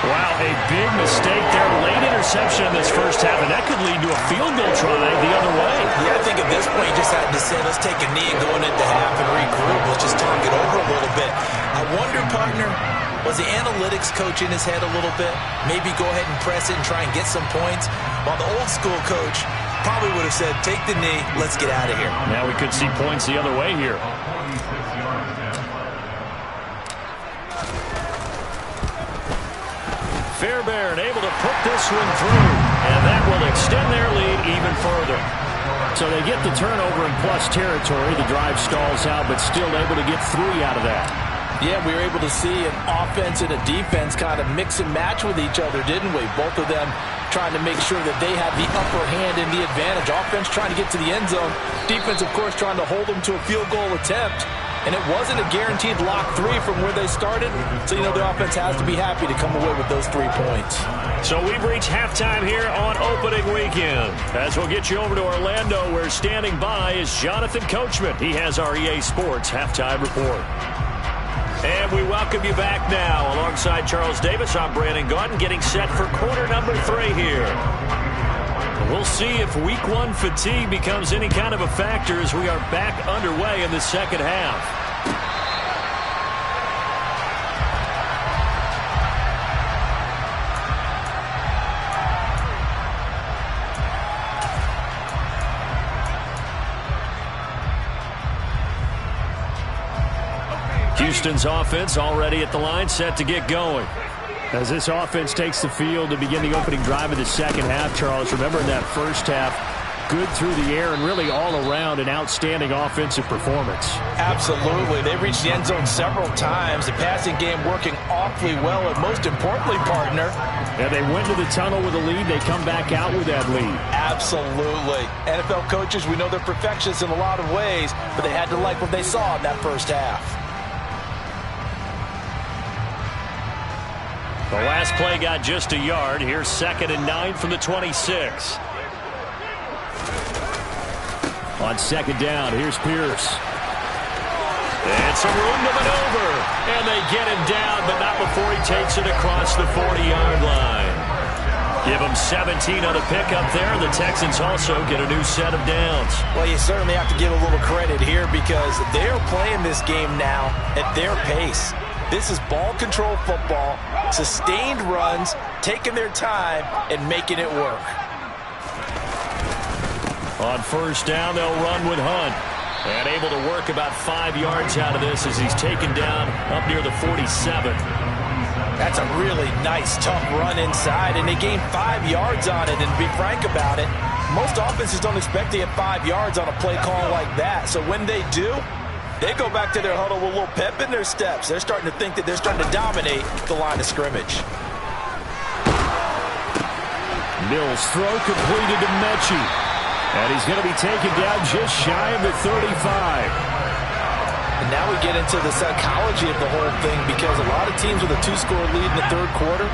Wow, a big mistake there. Late interception in this first half, and that could lead to a field goal try the other way. Yeah, I think at this point you just had to say, let's take a knee and go into half and regroup. Let's just talk it over a little bit. I wonder, partner, was the analytics coach in his head a little bit? Maybe go ahead and press it and try and get some points? While the old school coach probably would have said, take the knee, let's get out of here. Now we could see points the other way here. Fairbairn able to put this one through, and that will extend their lead even further. So they get the turnover in plus territory. The drive stalls out, but still able to get 3 out of that. Yeah, we were able to see an offense and a defense kind of mix and match with each other, didn't we? Both of them trying to make sure that they have the upper hand and the advantage. Offense trying to get to the end zone. Defense, of course, trying to hold them to a field goal attempt. And it wasn't a guaranteed lock 3 from where they started. So, you know, the offense has to be happy to come away with those 3 points. So we've reached halftime here on opening weekend. As we'll get you over to Orlando, where standing by is Jonathan Coachman. He has our EA Sports halftime report. And we welcome you back now. Alongside Charles Davis, I'm Brandon Gaudin, getting set for quarter number 3 here. We'll see if week 1 fatigue becomes any kind of a factor as we are back underway in the second half. Houston's offense already at the line, set to get going. As this offense takes the field to begin the opening drive of the second half, Charles, remember in that first half, good through the air and really all around an outstanding offensive performance. Absolutely. They reached the end zone several times. The passing game working awfully well, and most importantly, partner. Yeah, they went to the tunnel with a lead. They come back out with that lead. Absolutely. NFL coaches, we know they're perfectionists in a lot of ways, but they had to like what they saw in that first half. The last play got just a yard. Here's 2nd and 9 from the 26. On 2nd down, here's Pierce. And some room to maneuver. And they get him down, but not before he takes it across the 40-yard line. Give him 17 on a pickup there. The Texans also get a new set of downs. Well, you certainly have to give a little credit here because they're playing this game now at their pace. This is ball control football, sustained runs, taking their time, and making it work. On 1st down, they'll run with Hunt. And able to work about 5 yards out of this as he's taken down up near the 47. That's a really nice, tough run inside, and they gained 5 yards on it. And to be frank about it, most offenses don't expect to get 5 yards on a play call like that. So when they do, they go back to their huddle with a little pep in their steps. They're starting to think that they're starting to dominate the line of scrimmage. Mills throw completed to Mechie. And he's going to be taken down just shy of the 35. And now we get into the psychology of the whole thing because a lot of teams with a 2-score lead in the 3rd quarter,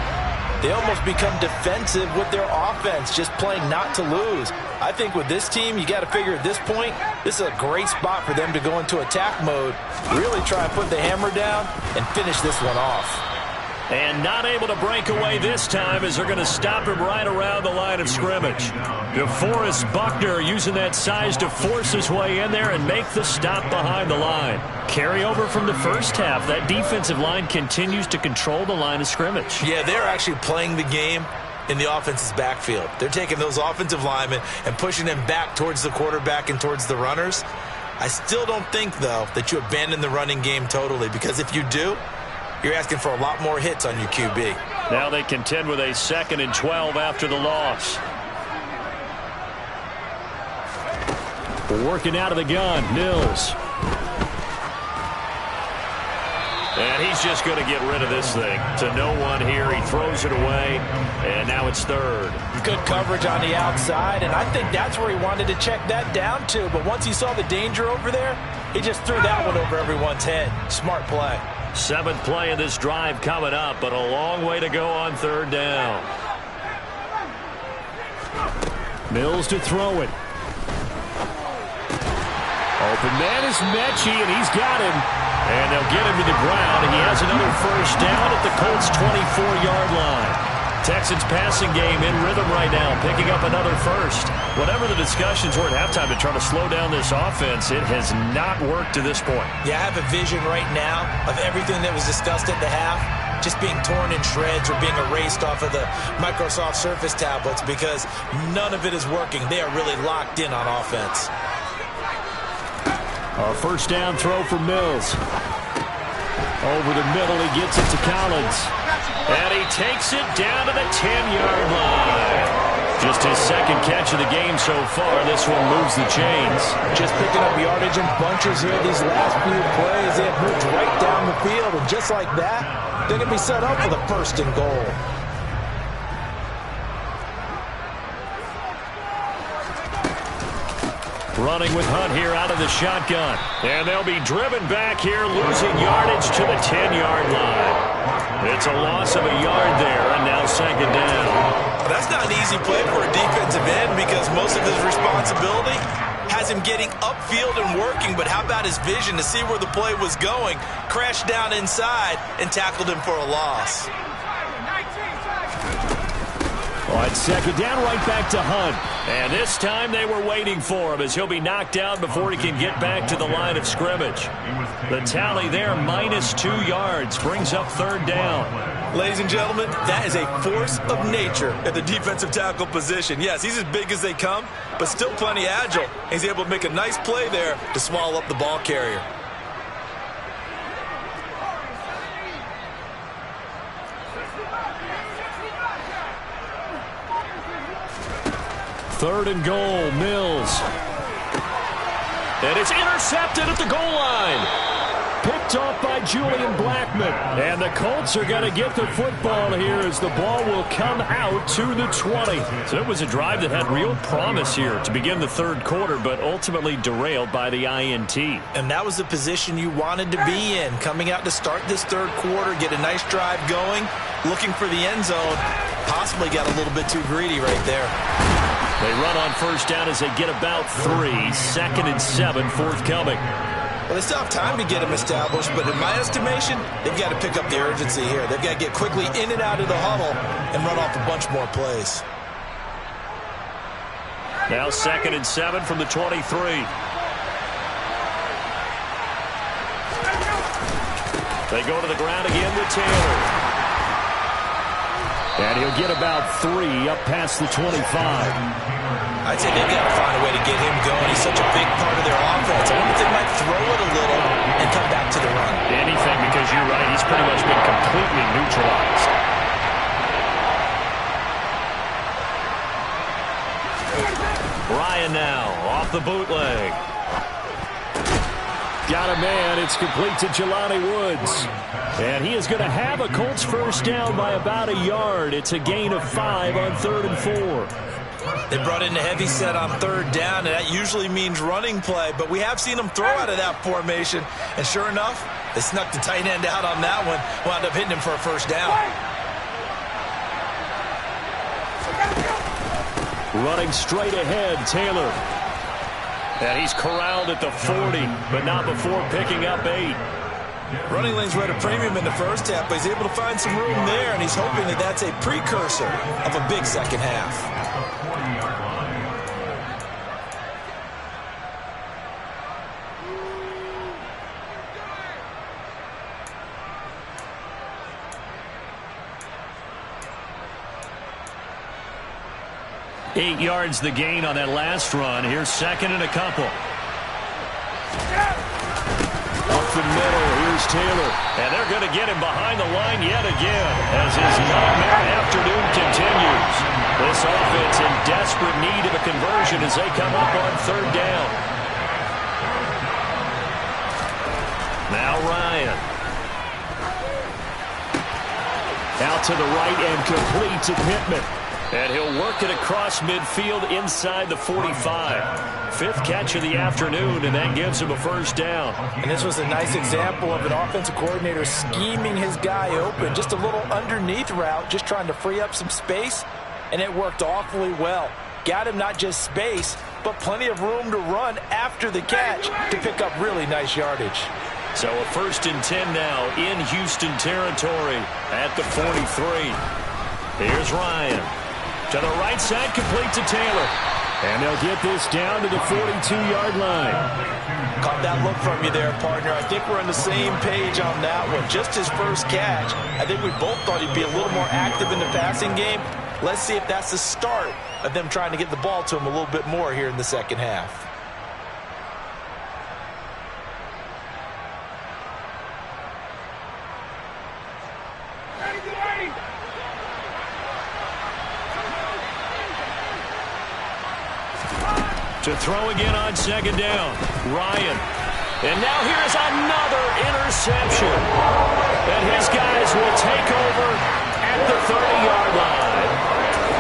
they almost become defensive with their offense, just playing not to lose. I think with this team, you got to figure at this point, this is a great spot for them to go into attack mode, really try and put the hammer down and finish this one off. And not able to break away this time as they're going to stop him right around the line of scrimmage. DeForest Buckner using that size to force his way in there and make the stop behind the line. Carry over from the first half. That defensive line continues to control the line of scrimmage. Yeah, they're actually playing the game in the offense's backfield. They're taking those offensive linemen and pushing them back towards the quarterback and towards the runners. I still don't think, though, that you abandon the running game totally, because if you do, you're asking for a lot more hits on your QB. Now they contend with a 2nd and 12 after the loss. Working out of the gun, Mills. And he's just going to get rid of this thing. To no one here. He throws it away, and now it's 3rd. Good coverage on the outside, and I think that's where he wanted to check that down to. But once he saw the danger over there, he just threw that one over everyone's head. Smart play. Seventh play of this drive coming up, but a long way to go on third down. Mills to throw it. Open man is Mechie, and he's got him. And they'll get him to the ground. He has another first down at the Colts' 24-yard line. Texans passing game in rhythm right now, picking up another first. Whatever the discussions were at halftime to try to slow down this offense, it has not worked to this point. Yeah, I have a vision right now of everything that was discussed at the half just being torn in shreds or being erased off of the Microsoft Surface tablets because none of it is working. They are really locked in on offense. A first down throw for Mills. Over the middle, he gets it to Collins. And he takes it down to the 10-yard line. Just his second catch of the game so far. This one moves the chains. Just picking up yardage in bunches here these last few plays. They have moved right down the field, and just like that, they're going to be set up for the first and goal. Running with Hunt here out of the shotgun. And they'll be driven back here, losing yardage to the 10-yard line. It's a loss of a yard there, and now second down. That's not an easy play for a defensive end because most of his responsibility has him getting upfield and working, but how about his vision to see where the play was going, crashed down inside, and tackled him for a loss. On second down, right back to Hunt. And this time they were waiting for him as he'll be knocked down before he can get back to the line of scrimmage. The tally there, -2 yards, brings up third down. Ladies and gentlemen, that is a force of nature at the defensive tackle position. Yes, he's as big as they come, but still plenty agile. He's able to make a nice play there to swallow up the ball carrier. Third and goal, Mills. And it's intercepted at the goal line. Picked off by Julian Blackman. And the Colts are going to get the football here as the ball will come out to the 20. So it was a drive that had real promise here to begin the third quarter, but ultimately derailed by the INT. And that was the position you wanted to be in, coming out to start this third quarter, get a nice drive going, looking for the end zone. Possibly got a little bit too greedy right there. They run on first down as they get about 3. Second and 7 forthcoming. Well, they still have time to get them established, but in my estimation, they've got to pick up the urgency here. They've got to get quickly in and out of the huddle and run off a bunch more plays. Now second and 7 from the 23. They go to the ground again with Taylor. And he'll get about 3 up past the 25. I'd say they've got to find a way to get him going. He's such a big part of their offense. I wonder if they might throw it a little and come back to the run. Anything, because you're right. He's pretty much been completely neutralized. Ryan now off the bootleg. Got a man. It's complete to Jelani Woods. And he is going to have a Colts first down by about a yard. It's a gain of 5 on 3rd and 4. They brought in the heavy set on third down, and that usually means running play. But we have seen them throw out of that formation. And sure enough, they snuck the tight end out on that one. Wound up hitting him for a first down. Running straight ahead, Taylor. And he's corralled at the 40, but not before picking up 8. Running lanes were at a premium in the first half, but he's able to find some room there, and he's hoping that that's a precursor of a big second half. 8 yards the gain on that last run. Here's second and a couple. Up the middle, here's Taylor. And they're going to get him behind the line yet again as his nightmare afternoon continues. This offense in desperate need of a conversion as they come up on third down. Now Ryan. Out to the right and complete to Pittman. And he'll work it across midfield inside the 45. fifth catch of the afternoon, and that gives him a first down. And this was a nice example of an offensive coordinator scheming his guy open. Just a little underneath route, just trying to free up some space, and it worked awfully well. Got him not just space, but plenty of room to run after the catch to pick up really nice yardage. So a 1st and 10 now in Houston territory at the 43. Here's Ryan. To the right side, complete to Taylor. And they'll get this down to the 42-yard line. Caught that look from you there, partner. I think we're on the same page on that one. Just his first catch. I think we both thought he'd be a little more active in the passing game. Let's see if that's the start of them trying to get the ball to him a little bit more here in the second half. To throw again on 2nd down, Ryan. And now here's another interception. And his guys will take over at the 30-yard line.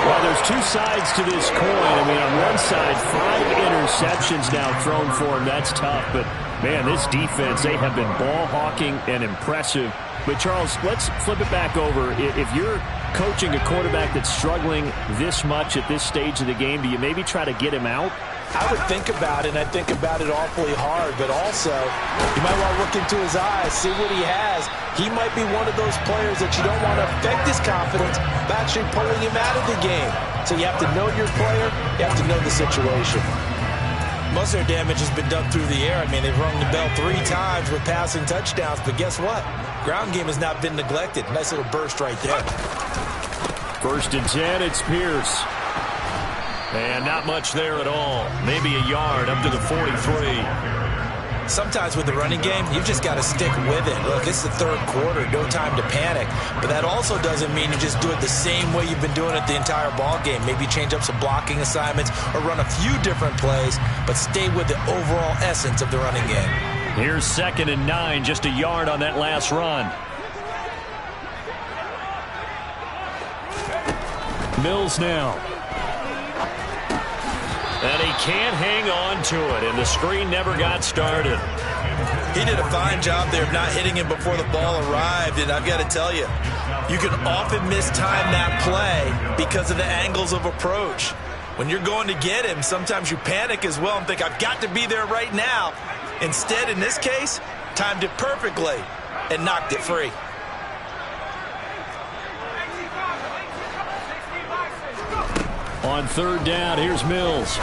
Well, there's two sides to this coin. I mean, on one side, 5 interceptions now thrown for him. That's tough. But, man, this defense, they have been ball hawking and impressive. But, Charles, let's flip it back over. If you're coaching a quarterback that's struggling this much at this stage of the game, do you maybe try to get him out? I would think about it, and I think about it awfully hard, but also you might want to look into his eyes, see what he has. He might be one of those players that you don't want to affect his confidence by actually pulling him out of the game. So you have to know your player, you have to know the situation. Most of their damage has been done through the air. I mean, they've rung the bell 3 times with passing touchdowns, but guess what? Ground game has not been neglected. Nice little burst right there. 1st and 10, it's Pierce. And not much there at all. Maybe a yard up to the 43. Sometimes with the running game, you've just got to stick with it. Look, it's the 3rd quarter, no time to panic. But that also doesn't mean you just do it the same way you've been doing it the entire ball game. Maybe change up some blocking assignments or run a few different plays, but stay with the overall essence of the running game. Here's 2nd and 9, just a yard on that last run. Mills now. And he can't hang on to it, and the screen never got started. He did a fine job there of not hitting him before the ball arrived, and I've got to tell you, you can often mistime that play because of the angles of approach. When you're going to get him, sometimes you panic as well and think, I've got to be there right now. Instead, in this case, timed it perfectly and knocked it free. On 3rd down, here's Mills.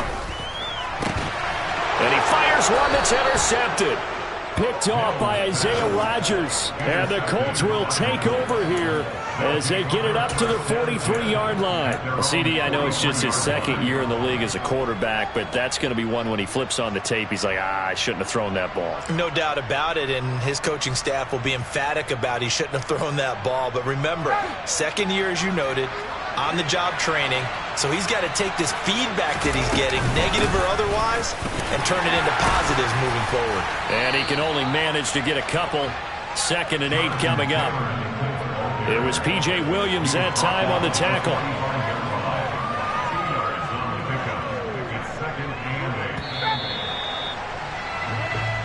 And he fires one that's intercepted. Picked off by Isaiah Rodgers. And the Colts will take over here as they get it up to the 43-yard line. Well, CD, I know it's just his 2nd year in the league as a quarterback, but that's going to be one when he flips on the tape. He's like, I shouldn't have thrown that ball. No doubt about it, and his coaching staff will be emphatic about he shouldn't have thrown that ball. But remember, 2nd year, as you noted, on-the-job training. So he's got to take this feedback that he's getting, negative or otherwise, and turn it into positives moving forward. And he can only manage to get a couple. 2nd and 8 coming up. It was P.J. Williams that time on the tackle.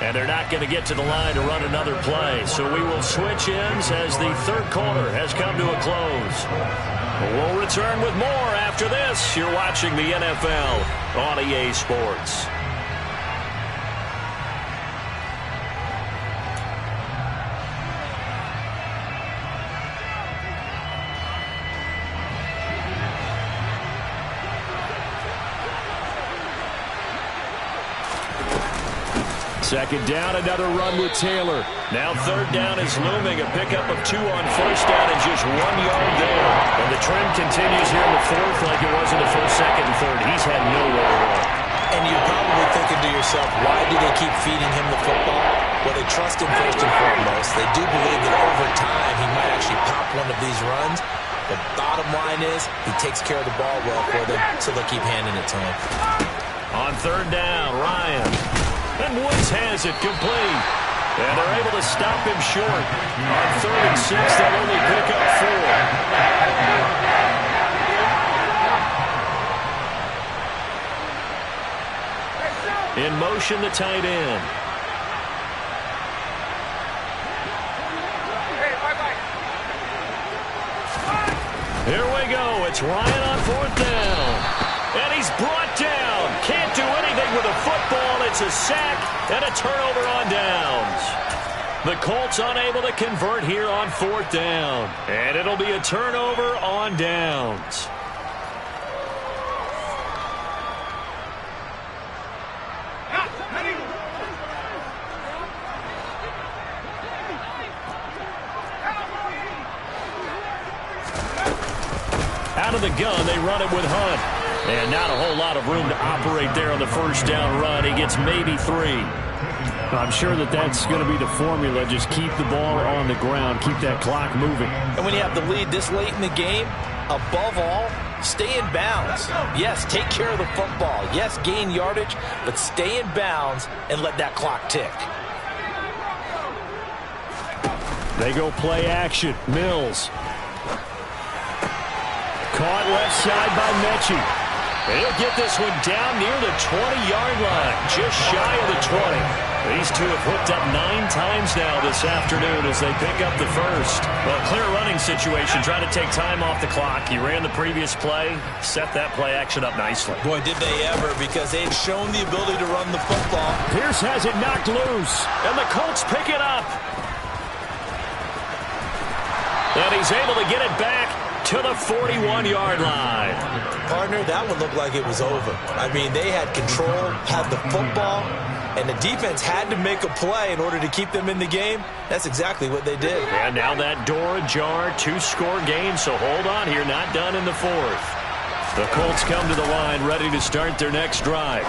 And they're not going to get to the line to run another play. So we will switch ends as the 3rd quarter has come to a close. We'll return with more after this. You're watching the NFL on EA Sports. Second down, another run with Taylor. Now 3rd down is looming. A pickup of 2 on 1st down and just 1 yard there. And the trend continues here in the 4th like it was in the 1st, 2nd, and 3rd. He's had nowhere to run. And you're probably thinking to yourself, why do they keep feeding him the football? Well, they trust him first and foremost. They do believe that over time he might actually pop one of these runs. The bottom line is he takes care of the ball well for them, so they'll keep handing it to him. On 3rd down, Ryan. And Woods has it complete. And they're able to stop him short. On 3rd and 6, they'll only pick up 4. In motion, the tight end. Here we go. It's Ryan on 4th down. And he's brought down. Can't do anything with a football. It's a sack and a turnover on downs. The Colts unable to convert here on 4th down. And it'll be a turnover on downs. Out of the gun, they run it with Hunt. And not a whole lot of room to operate there on the first down run. He gets maybe 3. I'm sure that's going to be the formula. Just keep the ball on the ground. Keep that clock moving. And when you have the lead this late in the game, above all, stay in bounds. Yes, take care of the football. Yes, gain yardage, but stay in bounds and let that clock tick. They go play action. Mills. Caught left side by Mechie. He'll get this one down near the 20-yard line, just shy of the 20. These two have hooked up 9 times now this afternoon as they pick up the first. Well, clear running situation, trying to take time off the clock. He ran the previous play, set that play action up nicely. Boy, did they ever, because they've shown the ability to run the football. Pierce has it knocked loose. And the Colts pick it up. And he's able to get it back to the 41-yard line. Partner, that one looked like it was over. I mean, they had control, had the football, and the defense had to make a play in order to keep them in the game. That's exactly what they did. And now that door ajar, 2-score game, so hold on here, not done in the 4th. The Colts come to the line, ready to start their next drive.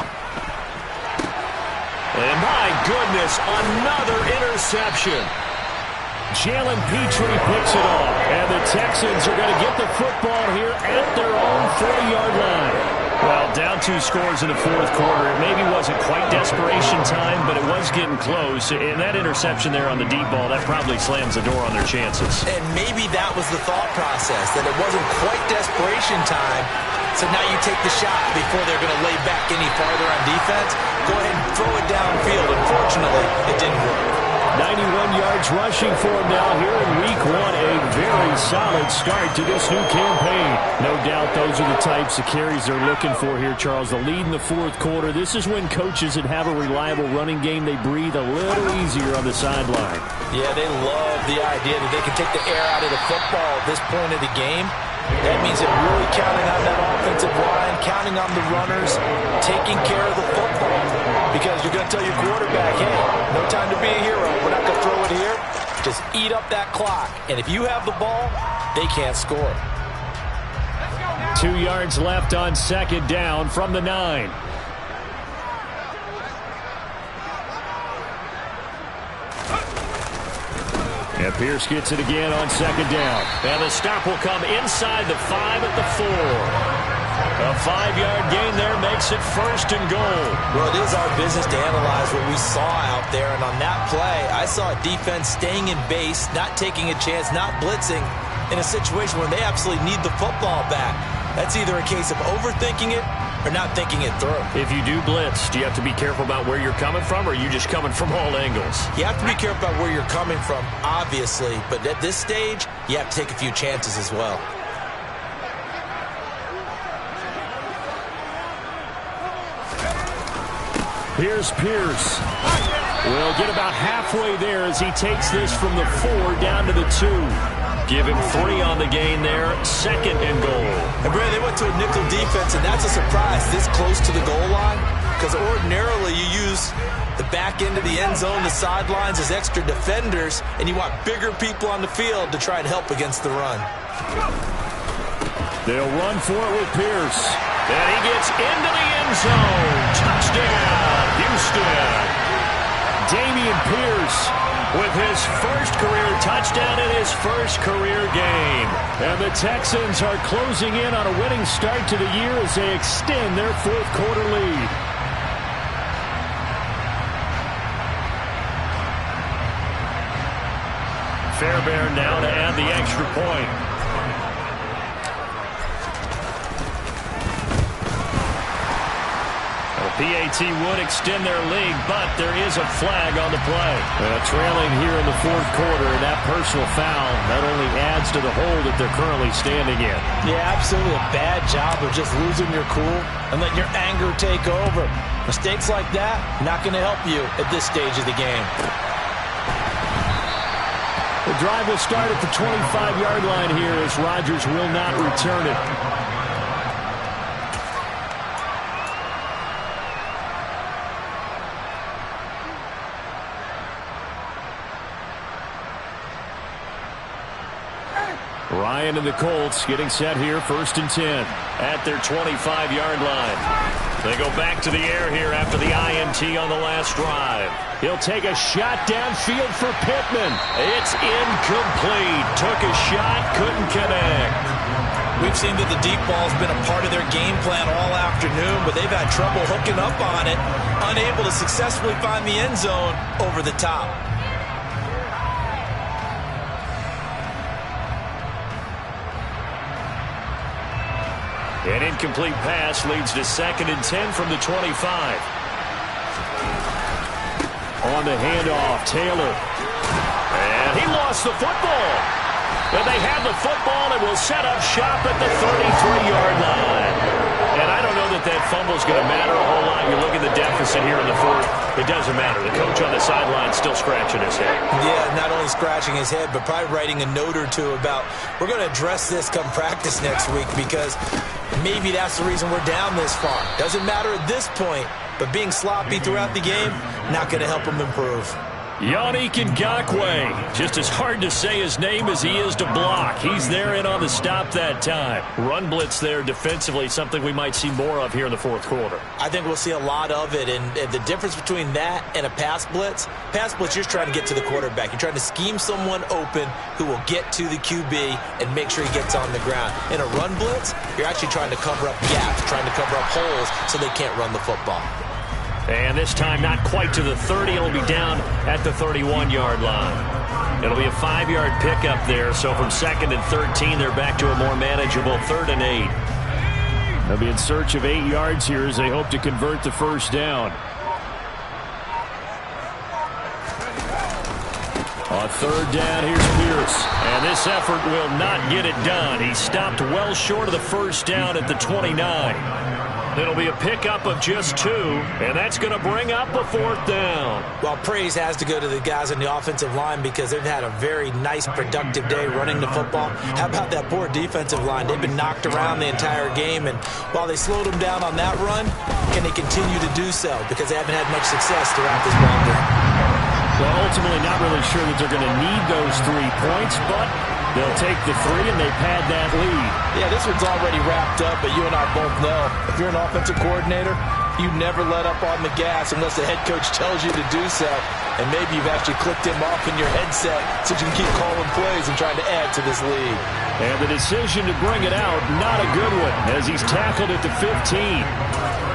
And my goodness, another interception. Jalen Petrie picks it off, and the Texans are going to get the football here at their own 40-yard line. Well, down 2 scores in the 4th quarter. It maybe wasn't quite desperation time, but it was getting close. And that interception there on the deep ball, that probably slams the door on their chances. And maybe that was the thought process, that it wasn't quite desperation time. So now you take the shot before they're going to lay back any farther on defense. Go ahead and throw it downfield. Unfortunately, it didn't work. 91 yards rushing for him now here in Week 1. A very solid start to this new campaign. No doubt those are the types of carries they're looking for here, Charles. The lead in the 4th quarter. This is when coaches that have a reliable running game, they breathe a little easier on the sideline. Yeah, they love the idea that they can take the air out of the football at this point of the game. That means they're really counting on that offensive line, counting on the runners, taking care of the football. Because you're going to tell your quarterback, hey, no time to be a hero. We're not going to throw it here. Just eat up that clock. And if you have the ball, they can't score. 2 yards left on 2nd down from the 9. And Pierce gets it again on 2nd down. And the stop will come inside the 5 at the 4. A 5-yard gain there makes it 1st and goal. Well, it is our business to analyze what we saw out there. And on that play, I saw a defense staying in base, not taking a chance, not blitzing in a situation where they absolutely need the football back. That's either a case of overthinking it or not thinking it through. If you do blitz, do you have to be careful about where you're coming from, or are you just coming from all angles? You have to be careful about where you're coming from, obviously. But at this stage, you have to take a few chances as well. Here's Pierce. We'll get about halfway there as he takes this from the 4 down to the 2. Give him 3 on the gain there, 2nd and goal. And Brad, they went to a nickel defense, and that's a surprise this close to the goal line, because ordinarily you use the back end of the end zone, the sidelines as extra defenders, and you want bigger people on the field to try and help against the run. They'll run for it with Pierce. And he gets into the end zone. Touchdown, Houston. Dameon Pierce with his first career touchdown in his first career game. And the Texans are closing in on a winning start to the year as they extend their 4th quarter lead. Fairbairn now to add the extra point. PAT would extend their lead, but there is a flag on the play. Trailing here in the fourth quarter, and that personal foul not only adds to the hole that they're currently standing in. Yeah, absolutely a bad job of just losing your cool and letting your anger take over. Mistakes like that, not going to help you at this stage of the game. The drive will start at the 25-yard line here as Rodgers will not return it. Ryan and the Colts getting set here, 1st and 10. At their 25-yard line. They go back to the air here after the INT on the last drive. He'll take a shot downfield for Pittman. It's incomplete. Took a shot, couldn't connect. We've seen that the deep ball's been a part of their game plan all afternoon, but they've had trouble hooking up on it, unable to successfully find the end zone over the top. An incomplete pass leads to 2nd and 10 from the 25. On the handoff, Taylor. And he lost the football. And they have the football and will set up shop at the 33-yard line. And I don't know that that fumble's going to matter a whole lot. You look at the deficit here in the fourth. It doesn't matter. The coach on the sideline still scratching his head. Yeah, not only scratching his head, but probably writing a note or two about, we're going to address this come practice next week because maybe that's the reason we're down this far. Doesn't matter at this point, but being sloppy throughout the game, not going to help him improve. Yannick Ngakoue, just as hard to say his name as he is to block. He's there in on the stop that time. Run blitz there defensively, something we might see more of here in the fourth quarter. I think we'll see a lot of it, and the difference between that and a pass blitz, you're just trying to get to the quarterback. You're trying to scheme someone open who will get to the QB and make sure he gets on the ground. In a run blitz, you're actually trying to cover up gaps, trying to cover up holes so they can't run the football. And this time not quite to the 30. It'll be down at the 31-yard line. It'll be a 5-yard pickup there. So from 2nd and 13, they're back to a more manageable 3rd and 8. They'll be in search of 8 yards here as they hope to convert the first down. On 3rd down, here's Pierce. And this effort will not get it done. He stopped well short of the first down at the 29. It'll be a pickup of just 2, and that's going to bring up a 4th down. Well, praise has to go to the guys on the offensive line because they've had a very nice, productive day running the football. How about that poor defensive line? They've been knocked around the entire game, and while they slowed them down on that run, can they continue to do so? Because they haven't had much success throughout this ball game. Well, ultimately not really sure that they're going to need those 3 points, but they'll take the 3 and they pad that lead. Yeah, this one's already wrapped up, but you and I both know if you're an offensive coordinator, you never let up on the gas unless the head coach tells you to do so. And maybe you've actually clicked him off in your headset so you can keep calling plays and trying to add to this lead. And the decision to bring it out, not a good one, as he's tackled at the 15.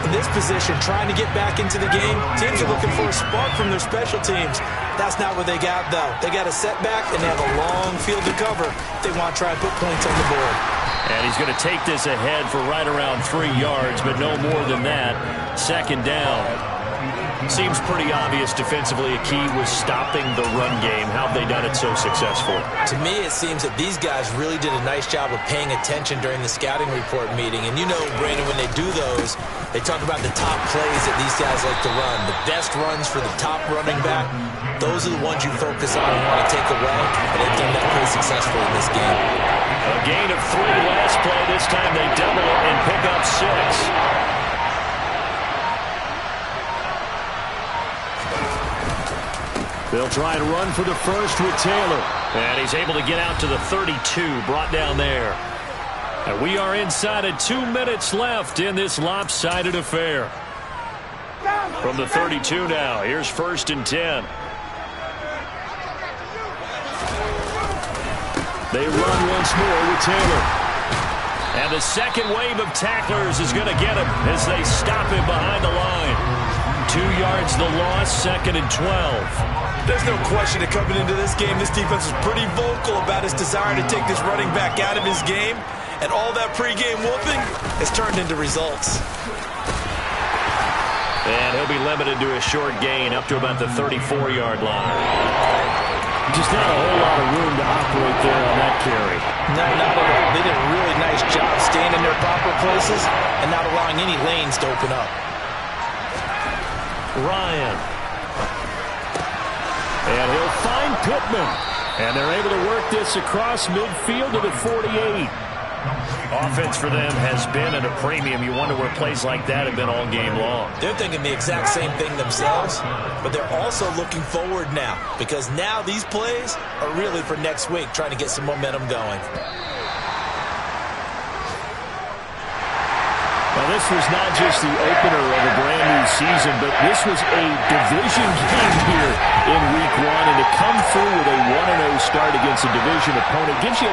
In this position, trying to get back into the game, teams are looking for a spark from their special teams. That's not what they got, though. They got a setback, and they have a long field to cover if they want to try and put points on the board. And he's going to take this ahead for right around 3 yards, but no more than that. 2nd down. Seems pretty obvious defensively a key was stopping the run game. How have they done it so successfully? To me, it seems that these guys really did a nice job of paying attention during the scouting report meeting. And you know, Brandon, when they do those, they talk about the top plays that these guys like to run. The best runs for the top running back, those are the ones you focus on and want to take away. And they've done that pretty successfully in this game. A gain of 3 last play. This time they double it and pick up 6. They'll try and run for the first with Taylor. And he's able to get out to the 32, brought down there. And we are inside of 2 minutes left in this lopsided affair. From the 32 now, here's 1st and 10. They run once more with Taylor. And the second wave of tacklers is going to get him as they stop him behind the line. 2 yards the loss, 2nd and 12. There's no question that coming into this game, this defense was pretty vocal about its desire to take this running back out of his game. And all that pregame whooping has turned into results. And he'll be limited to a short gain up to about the 34-yard line. Just not a whole lot of room to operate there on that carry. No, not at all. They did a really nice job staying in their proper places and not allowing any lanes to open up. Ryan. And he'll find Pittman. And they're able to work this across midfield to the 48. Offense for them has been at a premium. You wonder where plays like that have been all game long. They're thinking the exact same thing themselves, but they're also looking forward now because now these plays are really for next week, trying to get some momentum going. Now, this was not just the opener of a brand-new season, but this was a division game here in Week 1, and to come through with a 1-0 start against a division opponent gives you